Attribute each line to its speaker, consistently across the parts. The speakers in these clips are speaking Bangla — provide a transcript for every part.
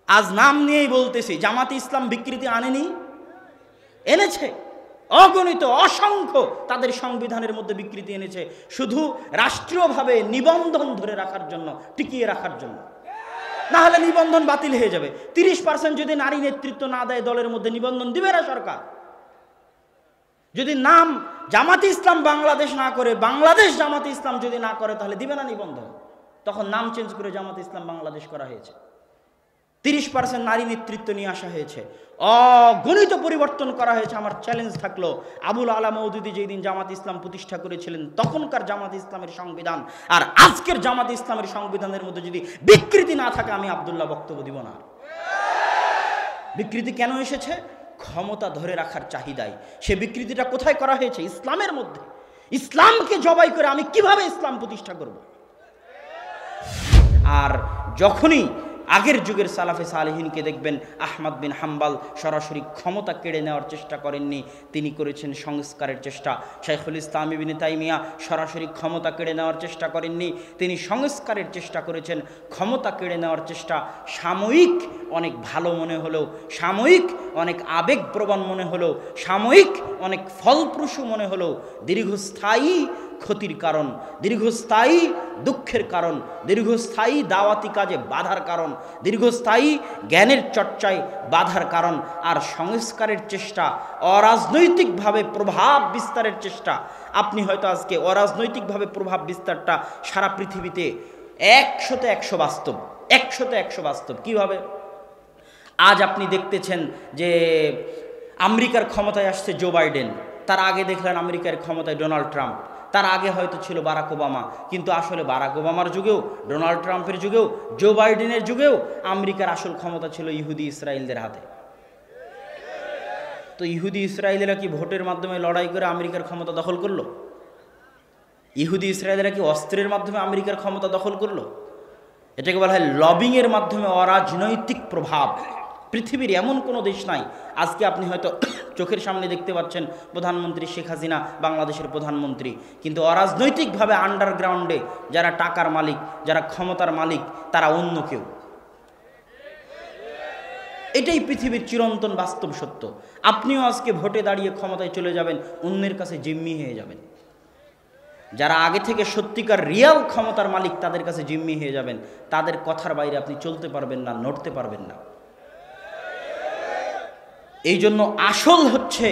Speaker 1: আজ নাম নিয়েই বলতেছি, জামাতে ইসলাম বিকৃতি আনেনি? এনেছে। অগণিত অসংখ্য তাদের সংবিধানের মধ্যে বিকৃতি এনেছে, শুধু রাষ্ট্রীয়ভাবে নিবন্ধন ধরে রাখার জন্য, টিকিয়ে রাখার জন্য। না হলে নিবন্ধন বাতিল হয়ে যাবে। 30% যদি নারী নেতৃত্ব না দেয় দলের মধ্যে, নিবন্ধন দিবে না সরকার। যদি নাম জামাতে ইসলাম বাংলাদেশ না করে, বাংলাদেশ জামাতে ইসলাম যদি না করে, তাহলে দিবে না নিবন্ধন। তখন নাম চেঞ্জ করে জামাতে ইসলাম বাংলাদেশ করা হয়েছে। 30% নারী নেতৃত্ব নিয়ে আসা হয়েছে, অগণিত পরিবর্তন করা হয়েছে। আমার চ্যালেঞ্জ থাকলো, আবুল আলা মওদুদী যেই দিন জামাত ইসলাম প্রতিষ্ঠা করেছিলেন, তখনকার জামাত ইসলামের সংবিধান আর আজকের জামাত ইসলামের সংবিধানের মধ্যে যদি বিকৃতি না থাকে, আমি আব্দুল্লাহ বক্তব্য দিব না। বিকৃতি কেন এসেছে? ক্ষমতা ধরে রাখার চাহিদায়। সে বিকৃতিটা কোথায় করা হয়েছে? ইসলামের মধ্যে। ইসলামকে জবাই করে আমি কিভাবে ইসলাম প্রতিষ্ঠা করব? আর যখনই আগের যুগের সালাফে সালেহিনকে দেখবেন, আহমদ বিন হাম্বল সরাসরি ক্ষমতা কেড়ে নেওয়ার চেষ্টা করেননি, তিনি করেছেন সংস্কারের চেষ্টা। শাইখুল ইসলাম ইবনে তাইমিয়া সরাসরি ক্ষমতা কেড়ে নেওয়ার চেষ্টা করেননি, তিনি সংস্কারের চেষ্টা করেছেন। ক্ষমতা কেড়ে নেওয়ার চেষ্টা সাময়িক অনেক ভালো মনে হলেও, সাময়িক অনেক আবেগপ্রবণ মনে হলেও, সাময়িক অনেক ফলপ্রসূ মনে হলেও, দীর্ঘস্থায়ী ক্ষতির কারণ, দীর্ঘস্থায়ী দুঃখের কারণ, দীর্ঘস্থায়ী দাওয়াতি কাজে বাধার কারণ, দীর্ঘস্থায়ী জ্ঞানের চর্চায় বাধার কারণ। আর সংস্কারের চেষ্টা, অরাজনৈতিকভাবে প্রভাব বিস্তারের চেষ্টা, আপনি হয়তো আজকে অরাজনৈতিকভাবে প্রভাব বিস্তারটা সারা পৃথিবীতে 100তে 100 বাস্তব, 100তে 100 বাস্তব। কীভাবে? আজ আপনি দেখতেছেন যে আমেরিকার ক্ষমতায় আসছে জো বাইডেন, তার আগে দেখলেন আমেরিকার ক্ষমতায় ডোনাল্ড ট্রাম্প, তার আগে হয়তো ছিল বারাক ওবামা। কিন্তু আসলে বারাক ওবামার যুগেও, ডোনাল্ড ট্রাম্পের যুগেও, জো বাইডেনের যুগেও আমেরিকার আসল ক্ষমতা ছিল ইহুদি ইসরায়েলদের হাতে। তো ইহুদি ইসরায়েলেরা কি ভোটের মাধ্যমে লড়াই করে আমেরিকার ক্ষমতা দখল করলো? ইহুদি ইসরায়েলেরা কি অস্ত্রের মাধ্যমে আমেরিকার ক্ষমতা দখল করলো? এটাকে বলা হয় লবিংয়ের মাধ্যমে অরাজনৈতিক প্রভাব। পৃথিবীর এমন কোনো দেশ নাই, আজকে আপনি হয়তো চোখের সামনে দেখতে পাচ্ছেন প্রধানমন্ত্রী শেখ হাসিনা বাংলাদেশের প্রধানমন্ত্রী, কিন্তু অরাজনৈতিকভাবে আন্ডারগ্রাউন্ডে যারা টাকার মালিক, যারা ক্ষমতার মালিক, তারা অন্য কেউ। এটাই পৃথিবীর চিরন্তন বাস্তব সত্য। আপনিও আজকে ভোটে দাঁড়িয়ে ক্ষমতায় চলে যাবেন, অন্যের কাছে জিম্মি হয়ে যাবেন। যারা আগে থেকে সত্যিকার রিয়াল ক্ষমতার মালিক, তাদের কাছে জিম্মি হয়ে যাবেন। তাদের কথার বাইরে আপনি চলতে পারবেন না, নড়তে পারবেন না। এই জন্য আসল হচ্ছে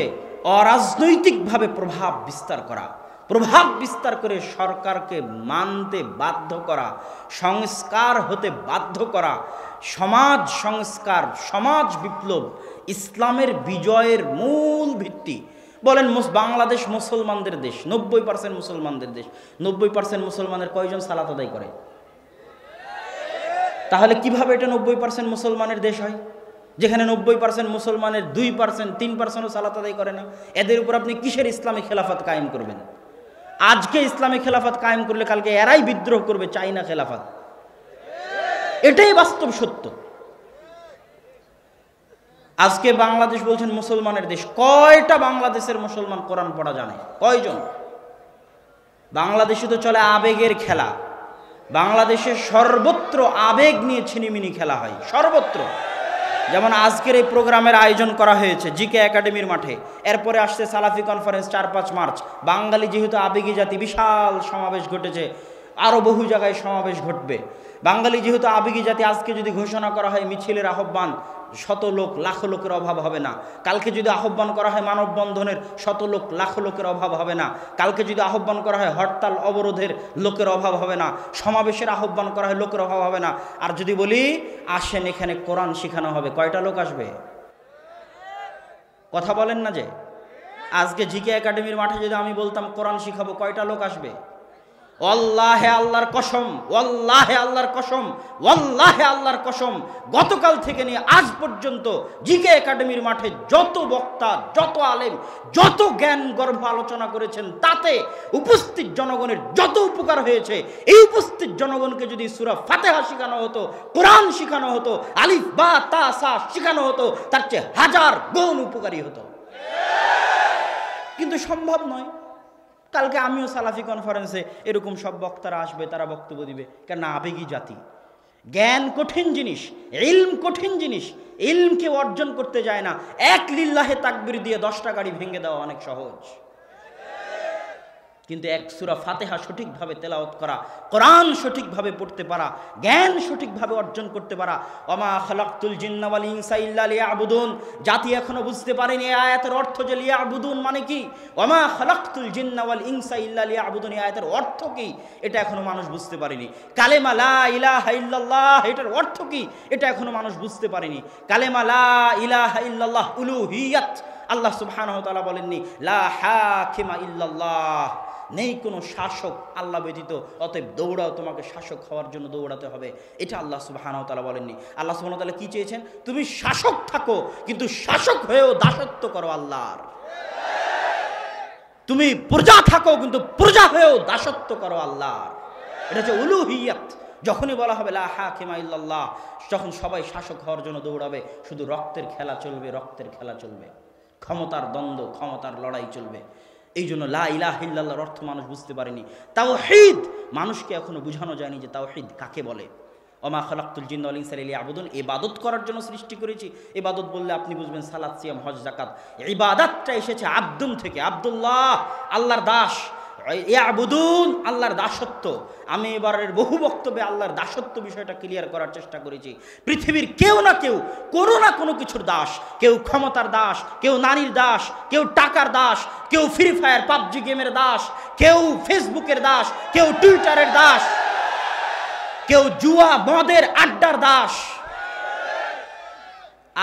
Speaker 1: অরাজনৈতিকভাবে প্রভাব বিস্তার করা, প্রভাব বিস্তার করে সরকারকে মানতে বাধ্য করা, সংস্কার হতে বাধ্য করা। সমাজ সংস্কার, সমাজ বিপ্লব ইসলামের বিজয়ের মূল ভিত্তি। বলেন বাংলাদেশ মুসলমানদের দেশ, 90% মুসলমানদের দেশ। 90% মুসলমানের কয়জন সালাত আদায় করে? তাহলে কিভাবে এটা 90% মুসলমানের দেশ হয়, যেখানে 90% মুসলমানের 2%, 3%ও সালাত আদায় করে না? এদের উপর আপনি কিসের ইসলামী খেলাফত কায়েম করবেন? আজকে ইসলামী খেলাফত কায়েম করলে কালকে এরাই বিদ্রোহ করবে, চাই না খেলাফত। এটাই বাস্তব সত্য। আজকে বাংলাদেশ বলছেন মুসলমানের দেশ, কয়টা বাংলাদেশের মুসলমান কোরআন পড়া জানে? কয়জন? বাংলাদেশে তো চলে আবেগের খেলা। বাংলাদেশে সর্বত্র আবেগ নিয়ে ছিনিমিনি খেলা হয়, সর্বত্র। যেমন আজকের এই প্রোগ্রামের আয়োজন করা হয়েছে জিকে একাডেমির মাঠে, এরপরে আসছে সালাফি কনফারেন্স 4-5 মার্চ। বাঙালি যেহেতু আবেগী জাতি, বিশাল সমাবেশ ঘটেছে, আরও বহু জায়গায় সমাবেশ ঘটবে। বাঙালি যেহেতু আবেগী জাতি, আজকে যদি ঘোষণা করা হয় মিছিলের আহ্বান, শত লোক লাখ লোকের অভাব হবে না। কালকে যদি আহ্বান করা হয় মানববন্ধনের, শত লোক লাখ লোকের অভাব হবে না। কালকে যদি আহ্বান করা হয় হরতাল অবরোধের, লোকের অভাব হবে না। সমাবেশের আহ্বান করা হয়, লোকের অভাব হবে না। আর যদি বলি আসেন এখানে কোরআন শেখানো হবে, কয়টা লোক আসবে? কথা বলেন না যে। আজকে জিকে একাডেমির মাঠে যদি আমি বলতাম কোরআন শিখাবো, কয়টা লোক আসবে? ওয়াল্লাহে আল্লাহর কসম, ওয়াল্লাহে আল্লাহর কসম, ওয়াল্লাহে আল্লাহর কসম, গতকাল থেকে নিয়ে আজ পর্যন্ত জিকে একাডেমির মাঠে যত বক্তা, যত আলেম, যত জ্ঞান গর্ভ আলোচনা করেছেন, তাতে উপস্থিত জনগণের যত উপকার হয়েছে, এই উপস্থিত জনগণকে যদি সূরা ফাতিহা শেখানো হতো, কোরআন শেখানো হতো, আলিফ বা তা সা শেখানো হতো, তার চেয়ে হাজার গুণ উপকারী হতো। কিন্তু সম্ভব নয়। কালকে আমিও সালাফি কনফারেন্সে এরকম সব বক্তারা আসবে, তারা বক্তব্য দিবে, কেন? আবেগী জাতি। জ্ঞান কঠিন জিনিস, ইলম কঠিন জিনিস। ইলমকে অর্জন করতে যায় না, এক লিল্লাহে তাকবীর দিয়ে 10টা গাড়ি ভেঙে দেওয়া অনেক সহজ। কিন্তু এক সূরা ফাতিহা সঠিকভাবে তেলাওয়াত করা, কোরআন সঠিকভাবে পড়তে পারা, জ্ঞান সঠিকভাবে অর্জন করতে পারা। ওমা খালাকতুল জিন্না ওয়াল ইনসা ইল্লা লিয়াবুদুন, জাতি এখনো বুঝতে পারেনি এই আয়াতের অর্থ যে লিয়াবুদুন মানে কি। ওমা খালাকতুল জিন্না ওয়াল ইনসা ইল্লা লিয়াবুদুন, এই আয়াতের অর্থ কি এটা এখনো মানুষ বুঝতে পারেনি। কালেমা লা ইলাহা ইল্লাল্লাহ এটার অর্থ কি এটা এখনো মানুষ বুঝতে পারেনি। কালেমা লা ইলাহা ইল্লাল্লাহ উলুহিয়াত, আল্লাহ সুবহানাহু ওয়া তাআলা বলেননি লা হাকিমা ইল্লাল্লাহ, নেই কোনো শাসক আল্লাহ ব্যতীত, অতএব দৌড়াও, তোমাকে শাসক হওয়ার জন্য দৌড়াতে হবে, এটা আল্লাহ সুবহানাহু ওয়া তাআলা বলেননি। আল্লাহ সুবহানাহু ওয়া তাআলা কি চেয়েছেন? তুমি শাসক থাকো, কিন্তু শাসক হয়েও দাসত্ব করো আল্লাহর। তুমি প্রজা থাকো, কিন্তু প্রজা হয়েও দাসত্ব করো আল্লাহর। এটা হচ্ছে উলুহিয়াত। যখনই বলা হবে লা হাকিমা ইল্লাল্লাহ, যখন সবাই শাসক হওয়ার জন্য দৌড়াবে, শুধু রক্তের খেলা চলবে, রক্তের খেলা চলবে, ক্ষমতার দ্বন্দ্ব, ক্ষমতার লড়াই চলবে। এই জন্য লা ইলাহা ইল্লাল্লাহর অর্থ মানুষ বুঝতে পারেনি। তাওহীদ মানুষকে এখনো বোঝানো যায়নি যে তাওহীদ কাকে বলে। ওমা খালাকতুল জিন্না ওয়াল ইনসা ইল্লা লিয়াবুদুন, ইবাদত করার জন্য সৃষ্টি করেছি। ইবাদত বললে আপনি বুঝবেন সালাত, সিয়াম, হজ, যাকাত। ইবাদতটা এসেছে আব্দুন থেকে, আব্দুল্লাহ আল্লাহর দাস, ইয়াবুদুন আল্লাহর দাসত্ব। আমি এবারের বহু বক্তব্যে আল্লাহর দাসত্ব বিষয়টা ক্লিয়ার করার চেষ্টা করেছি। পৃথিবীর কেউ না কেউ কোনো না কোনো কিছুর দাস, কেউ ক্ষমতার দাস, কেউ নারীর দাস, কেউ টাকার দাস, কেউ ফ্রি ফায়ার পাবজি গেমের দাস, কেউ ফেসবুকের দাস, কেউ টুইটারের দাস, কেউ জুয়া মদের আড্ডার দাস।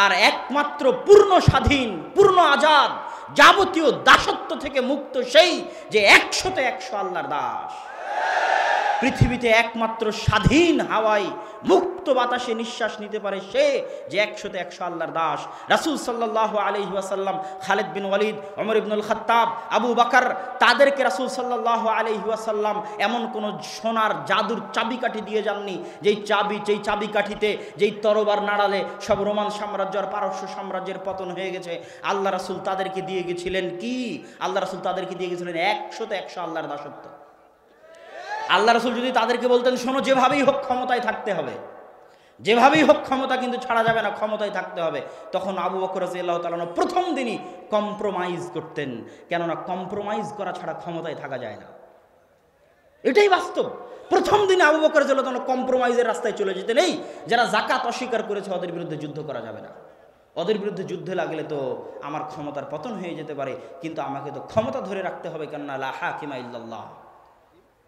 Speaker 1: আর একমাত্র পূর্ণ স্বাধীন, পূর্ণ আজাদ, যাবতীয় দাসত্ব থেকে মুক্ত সেই যে 100তে 100 আল্লাহর দাস। পৃথিবীতে একমাত্র স্বাধীন হাওয়ায় মুক্ত বাতাসে নিঃশ্বাস নিতে পারে সে যে 100তে 100 আল্লাহর দাস। রাসূল সাল্লাল্লাহু আলাইহি ওয়াসাল্লাম, খালিদ বিন ওয়ালিদ, ওমর ইবনুল খাত্তাব, আবু বকর, তাদেরকে রাসূল সাল্লাল্লাহু আলাইহি ওয়াসাল্লাম এমন কোন সোনার জাদুর চাবিকাঠি দিয়ে যাননি যেই চাবিকাঠিতে যেই তরবার নাড়ালে সব রোমান সাম্রাজ্য আর পারস্য সাম্রাজ্যের পতন হয়ে গেছে। আল্লাহ রাসূল তাদেরকে দিয়ে গেছিলেন কি? আল্লাহ রাসূল তাদেরকে দিয়ে গেছিলেন 100তে 100 আল্লাহর দাসত্ব। আল্লাহ রাসূল যদি তাদেরকে বলতেন শোনো, যেভাবেই হোক ক্ষমতায় থাকতে হবে, যেভাবেই হোক ক্ষমতা কিন্তু ছাড়া যাবে না, ক্ষমতায় থাকতে হবে, তখন আবু বকর রাদিয়াল্লাহু তাআলা প্রথম দিনই কম্প্রোমাইজ করতেন। কেননা কম্প্রোমাইজ করা ছাড়া ক্ষমতায় থাকা যায় না, এটাই বাস্তব। প্রথম দিনে আবু বকর রাদিয়াল্লাহু তাআলা কম্প্রোমাইজের রাস্তায় চলে যেতেন। এই যারা যাকাত অস্বীকার করেছে ওদের বিরুদ্ধে যুদ্ধ করা যাবে না, ওদের বিরুদ্ধে যুদ্ধে লাগলে তো আমার ক্ষমতার পতন হয়ে যেতে পারে, কিন্তু আমাকে তো ক্ষমতা ধরে রাখতে হবে, কেননা লা হাকিমা ইল্লাল্লাহ।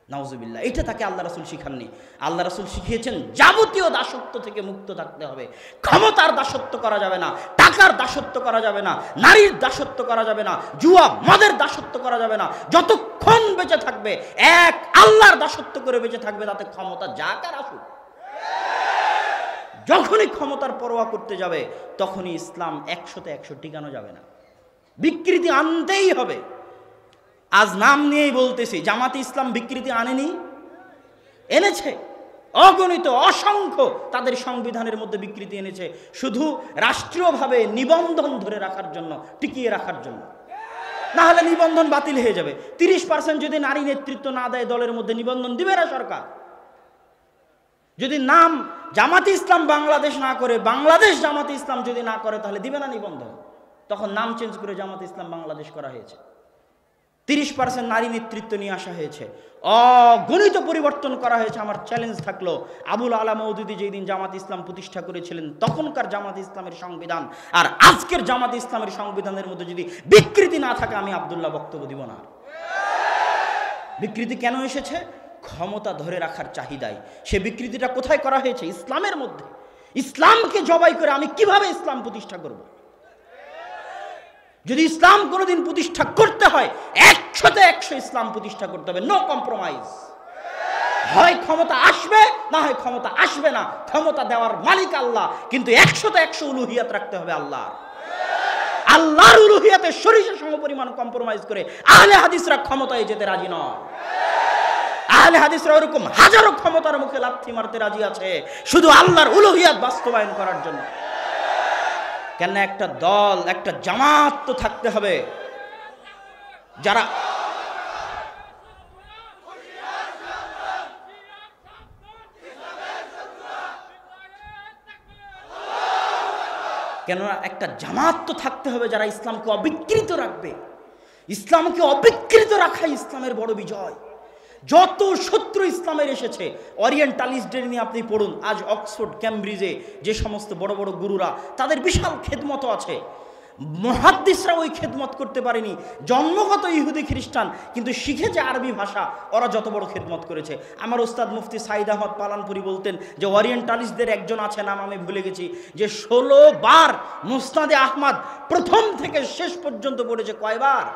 Speaker 1: নাউজুবিল্লাহ, এটা তাকে আল্লাহ রাসূল শিখাননি। আল্লাহ রাসূল শিখিয়েছেন যাবতীয় দাসত্ব থেকে মুক্ত থাকতে হবে। ক্ষমতার দাসত্ব করা যাবে না, টাকার দাসত্ব করা যাবে না, নারীর দাসত্ব করা যাবে না, জুয়া মদের দাসত্ব করা যাবে না। যতক্ষণ বেঁচে থাকবে এক আল্লাহর দাসত্ব করে বেঁচে থাকবে, তাতে ক্ষমতা যাক আর আসুক। যখনই ক্ষমতার পরোয়া করতে যাবে তখনই ইসলাম 100তে 100 টিকানো যাবে না, বিকৃতি আনতেই হবে। আজ নাম নিয়েই বলতেছি, জামাতে ইসলাম বিকৃতি আনেনি, এনেছে, অগণিত অসংখ্য তাদের সংবিধানের মধ্যে বিকৃতি এনেছে, শুধু রাষ্ট্রীয়ভাবে নিবন্ধন ধরে রাখার জন্য, টিকিয়ে রাখার জন্য। না হলে নিবন্ধন বাতিল হয়ে যাবে। 30% যদি নারী নেতৃত্ব না দেয় দলের মধ্যে, নিবন্ধন দিবে না সরকার। যদি নাম জামাতে ইসলাম বাংলাদেশ না করে, বাংলাদেশ জামাতে ইসলাম যদি না করে, তাহলে দিবে না নিবন্ধন। তখন নাম চেঞ্জ করে জামাতে ইসলাম বাংলাদেশ করা হয়েছে। 30% নারী নেতৃত্ব নিয়ে আসা হয়েছে, অগণিত পরিবর্তন করা হয়েছে। আমার চ্যালেঞ্জ থাকলো, আবুল আলা মওদুদী যেই দিন জামাত ইসলাম প্রতিষ্ঠা করেছিলেন তখনকার জামাত ইসলামের সংবিধান আর আজকের জামাত ইসলামের সংবিধানের মধ্যে যদি বিকৃতি না থাকে, আমি আব্দুল্লাহ বক্তব্য দিব না। বিকৃতি কেন এসেছে? ক্ষমতা ধরে রাখার চাহিদায়। সে বিকৃতিটা কোথায় করা হয়েছে? ইসলামের মধ্যে। ইসলামকে জবাই করে আমি কিভাবে ইসলাম প্রতিষ্ঠা করব? যদি ইসলাম কোনোদিন প্রতিষ্ঠা করতে হয় 100তে 100 ইসলাম প্রতিষ্ঠা করতে হবে, নো কম্প্রোমাইজ। হয় ক্ষমতা আসবে, না হয় ক্ষমতা আসবে না। ক্ষমতা দেওয়ার মালিক আল্লাহ, কিন্তু 100তে 100 উলুহিয়াত রাখতে হবে আল্লাহ। আল্লাহর উলুহিয়াতে সরিষা সমপরিমাণ কম্প্রোমাইজ করে আহলে হাদিসরা ক্ষমতায় যেতে রাজি নয়। আহলে হাদিসরা ওরকম হাজারো ক্ষমতার মুখে লাথি মারতে রাজি আছে শুধু আল্লাহর উলুহিয়াত বাস্তবায়ন করার জন্য। কেন একটা দল, একটা জামাত তো থাকতে হবে যারা কেননা একটা জামাত তো থাকতে হবে যারা ইসলামকে অবিকৃত রাখবে। ইসলামকে অবিকৃত রাখাই ইসলামের বড় বিজয়। যত শত্রু ইসলামের এসেছে, ওরিয়েন্টালিস্টদের নিয়ে আপনি পড়ুন, আজ অক্সফোর্ড ক্যামব্রিজে যে সমস্ত বড় বড় গুরুরা, তাদের বিশাল খেদমত আছে। মুহাদ্দিসরা ওই খেদমত করতে পারেনি, জন্মগত ইহুদি খ্রিস্টান, কিন্তু শিখেছে আরবি ভাষা, ওরা যত বড় খেদমত করেছে। আমার ওস্তাদ মুফতি সাইদ আহমদ পালানপুরি বলতেন যে ওরিয়েন্টালিস্টদের একজন আছে, নাম আমি ভুলে গেছি, যে 16 বার মুসনাদে আহমদ প্রথম থেকে শেষ পর্যন্ত পড়েছে। কয়বার?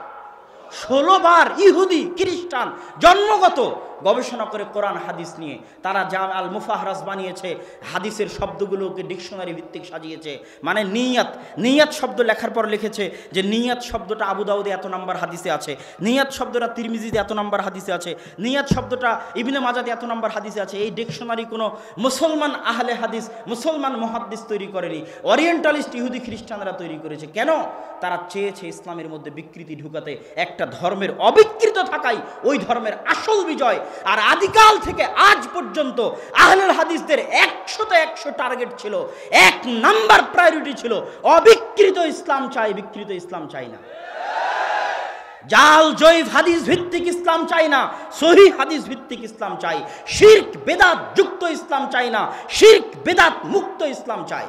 Speaker 1: 16 বার। ইহুদি খ্রিস্টান জন্মগত, গবেষণা করে কোরআন হাদিস নিয়ে তারা জাম আল মুফাহরাস বানিয়েছে, হাদিসের শব্দগুলোকে ডিকশনারি ভিত্তিক সাজিয়েছে। মানে নিয়াত শব্দ লেখার পর লিখেছে যে নিয়াত শব্দটা আবু দাউদে এত নাম্বার হাদিসে আছে, নিয়াত শব্দটা তিরমিজিতে এত নাম্বার হাদিসে আছে, নিয়াত শব্দটা ইবনে মাজাতে এত নাম্বার হাদিসে আছে। এই ডিকশনারি কোনো মুসলমান আহলে হাদিস, মুসলমান মুহাদ্দিস তৈরি করেনি, ওরিয়েন্টালিস্ট ইহুদি খ্রিস্টানরা তৈরি করেছে। কেন? তারা চেয়েছে ইসলামের মধ্যে বিকৃতি ঢুকাতে, একটা ধর্মের অবিকৃত থাকাই ওই ধর্মের আসল বিজয়। আর আদিকাল থেকে আজ পর্যন্ত আহলুল হাদিসদের 100তে 100 টার্গেট ছিল, 1 নাম্বার প্রায়োরিটি ছিল অবিকৃত ইসলাম চাই, বিকৃত ইসলাম চাই না। জাল জয়ীফ হাদিস ভিত্তিক ইসলাম চাই না, সহিহ হাদিস ভিত্তিক ইসলাম চাই। শিরক বেদাত যুক্ত ইসলাম চাই না, শিরক বেদাত মুক্ত ইসলাম চাই।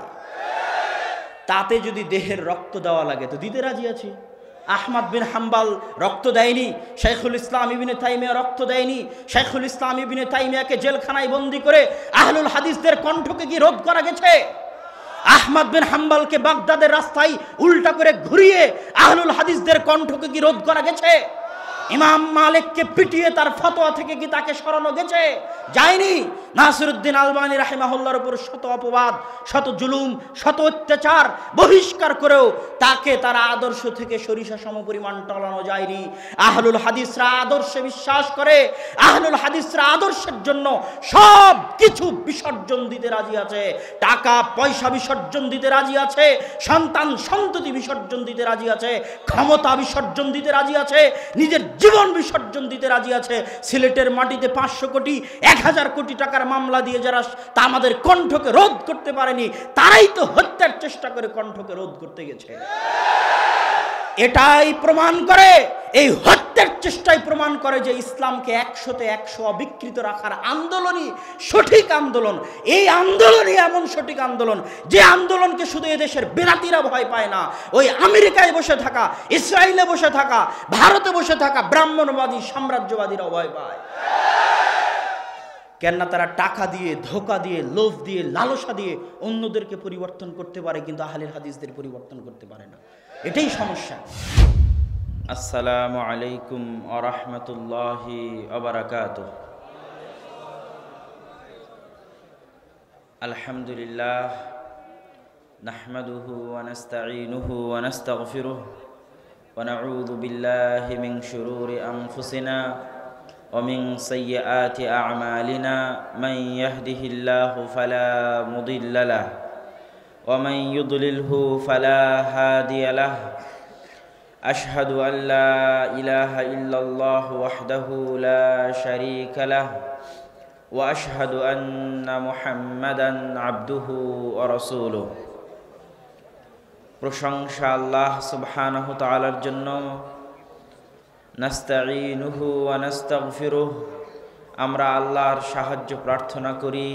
Speaker 1: তাতে যদি দেহের রক্ত দেওয়া লাগে তো দিতে রাজি আছি। আহমদ বিন হাম্বল রক্ত দেয়নি, শাইখুল ইসলাম ইবনে তাইমিয়া রক্ত দেয়নি। শাইখুল ইসলাম ইবনে তাইমিয়াকে জেলখানায় বন্দী করে আহলুল হাদিসদের কণ্ঠকে কি রোধ করা গেছে? আহমদ বিন হাম্বলকে বাগদাদের রাস্তায় উল্টা করে ঘুরিয়ে আহলুল হাদিসদের কণ্ঠকে কি রোধ করা গেছে? ইমাম মালিককে পিটিয়ে তার ফতোয়া থেকে কি তাকে সরানো গেছে? যায়নি। নাসিরউদ্দিন আলবানী রাহিমাহুল্লাহর উপর শত অপবাদ, শত জুলুম, শত অত্যাচার, বহিষ্কার করেও তাকে তার আদর্শ থেকে সরিষা সমপরিমাণ টলানো যায়নি। আহলুল হাদিসরা আদর্শে বিশ্বাস করে, আহলুল হাদিসরা আদর্শের জন্য সব কিছু বিসর্জন দিতে রাজি আছে। টাকা পয়সা বিসর্জন দিতে রাজি আছে, সন্তান সন্ততি বিসর্জন দিতে রাজি আছে, ক্ষমতা বিসর্জন দিতে রাজি আছে, নিজের জীবন বিসর্জন দিতে রাজি আছে। সিলেটের মাটিতে 500 কোটি 1000 কোটি টাকার মামলা দিয়ে যারা তা আমাদের কণ্ঠকে রোধ করতে পারেনি, তারাই তো হত্যার চেষ্টা করে কণ্ঠকে রোধ করতে গেছে। এটাই প্রমাণ করে, এই হত্যার চেষ্টাই প্রমাণ করে যে ইসলামকে 100তে 100 অবিকৃত রাখার আন্দোলনই সঠিক আন্দোলন। এই আন্দোলনই এমন সঠিক আন্দোলন যে আন্দোলনকে শুধু এদেশের বেদাতিরা ভয় পায় না, ওই আমেরিকায় বসে থাকা, ইসরায়েলে বসে থাকা, ভারতে বসে থাকা ব্রাহ্মণবাদী সাম্রাজ্যবাদীরা ভয় পায়। কেননা তারা টাকা দিয়ে, ধোঁকা দিয়ে, লোভ দিয়ে, লালসা দিয়ে অন্যদেরকে পরিবর্তন করতে পারে, কিন্তু আহলে হাদিসদের পরিবর্তন করতে পারে না। এটাই সমস্যা। আসসালামু আলাইকুম ওয়া রাহমাতুল্লাহি ওয়া বারাকাতুহু। আলহামদুলিল্লাহ নাহমাদুহু ওয়া নাস্তাঈনুহু ওয়া নাস্তাগফিরুহু ওয়া নাউযু বিল্লাহি মিন শুরুরি আনফুসিনা ওয়া মিন সাইয়্যাতি আ'মালিনা মান ইয়াহদিহিল্লাহু ফালা মুদিল্লা লাহু ওয়া মান ইউদ্লিলহু ফালা হাদিয়া লাহু। আশহাদু আন লা ইলাহা ইল্লাল্লাহু ওয়াহদাহু লা শারীকা লাহু ওয়া আশহাদু আন্না মুহাম্মাদান আবদুহু ওয়া রাসূলুহু। প্রশংসা আল্লাহ সুবহানাহু ওয়া তাআলার জন্য। নাস্তাঈনুহু ওয়া নাস্তাগফিরুহু, আমরা আল্লাহর সাহায্য প্রার্থনা করি,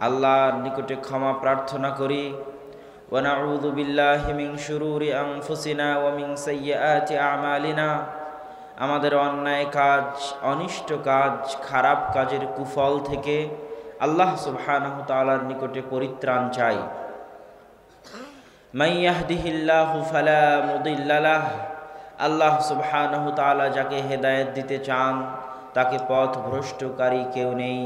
Speaker 1: আল্লাহর নিকটে ক্ষমা প্রার্থনা করি। ওয়া নাউযু বিল্লাহি মিন শুরুরি আনফুসিনা ওয়া মিন সাইয়্যাতি আ'মালিনা, আমাদের অন্যায় কাজ, অনিষ্ট কাজ, খারাপ কাজের কুফল থেকে আল্লাহ সুবহানাহু ওয়া তাআলার নিকটে পরিত্রাণ চাই। মান ইয়াহদিহিল্লাহু ফালা মুদিল্লা লাহু, আল্লাহ সুবহানাহু ওয়া তাআলা যাকে হেদায়েত দিতে চান তাকে পথ ভ্রষ্টকারী কেউ নেই।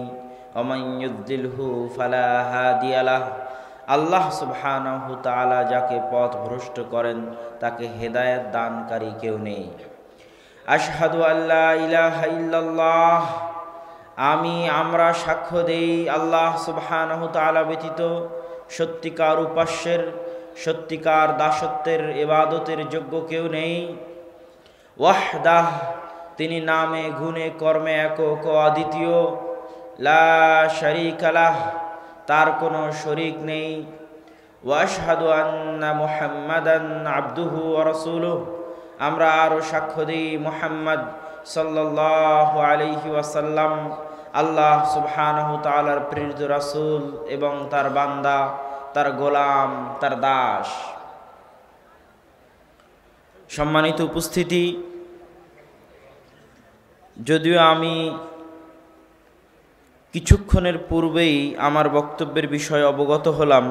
Speaker 1: ওয়া মান ইউদ্লিলহু ফালা হাদিয়া লাহু, আল্লাহ সুবহানাহু ওয়া তাআলা যাকে পথ ভ্রষ্ট করেন তাকে হেদায়েত দানকারী কেউ নেই। আশহাদু আল্লা ইলাহা ইল্লাল্লাহ, আমরা সাক্ষ্য দেই আল্লাহ সুবহানাহু ওয়া তাআলা ব্যতীত সত্যিকার উপাস্যের, সত্যিকার দাসত্বের, ইবাদতের যোগ্য কেউ নেই। ওয়াহদাহ, তিনি নামে গুণে কর্মে একক ও অদ্বিতীয়। লা শারীকা লাহ, তার কোনো শরীক নেই। وأشهد أن محمدا عبده ورسوله আমরা আরো সাক্ষ্য দিই মুহাম্মদ সাল্লাল্লাহু আলাইহি ওয়াসাল্লাম আল্লাহ সুবহানাহু তাআলার প্রেরিত রাসূল এবং তার বান্দা, তার গোলাম, তার দাস। সম্মানিত উপস্থিতি, যদিও আমি কিছুক্ষণের পূর্বেই আমার বক্তব্যের বিষয়ে অবগত হলাম,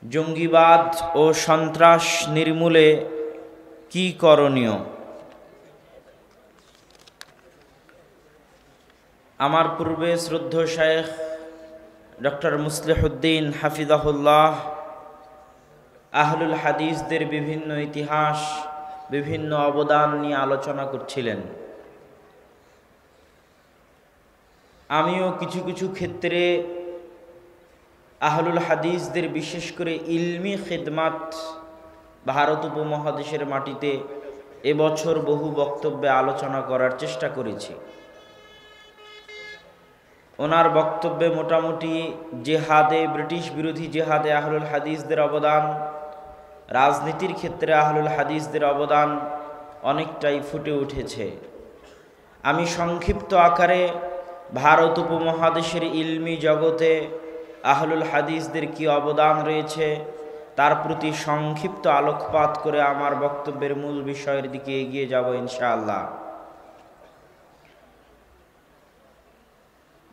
Speaker 1: জঙ্গিবাদ ও সন্ত্রাস নির্মূলে কি করণীয়। আমার পূর্বে শ্রদ্ধেয় শায়েখ ডক্টর মুসলিহুদ্দিন হাফিজাহুল্লাহ আহলুল হাদিসদের বিভিন্ন ইতিহাস, বিভিন্ন অবদান নিয়ে আলোচনা করছিলেন। আমিও কিছু কিছু ক্ষেত্রে আহলুল হাদিসদের, বিশেষ করে ইলমি খিদমাত ভারত উপমহাদেশের মাটিতে এবছর বহু বক্তব্যে আলোচনা করার চেষ্টা করেছি। ওনার বক্তব্যে মোটামুটি জেহাদে, ব্রিটিশ বিরোধী জেহাদে আহলুল হাদিসদের অবদান, রাজনীতির ক্ষেত্রে আহলুল হাদিসদের অবদান অনেকটাই ফুটে উঠেছে। আমি সংক্ষিপ্ত আকারে ভারত উপমহাদেশের ইলমি জগতে আহলুল হাদিসদের কি অবদান রয়েছে তার প্রতি সংক্ষিপ্ত আলোকপাত করে আমার বক্তব্যের মূল বিষয়ের দিকে এগিয়ে যাব ইনশাআল্লাহ।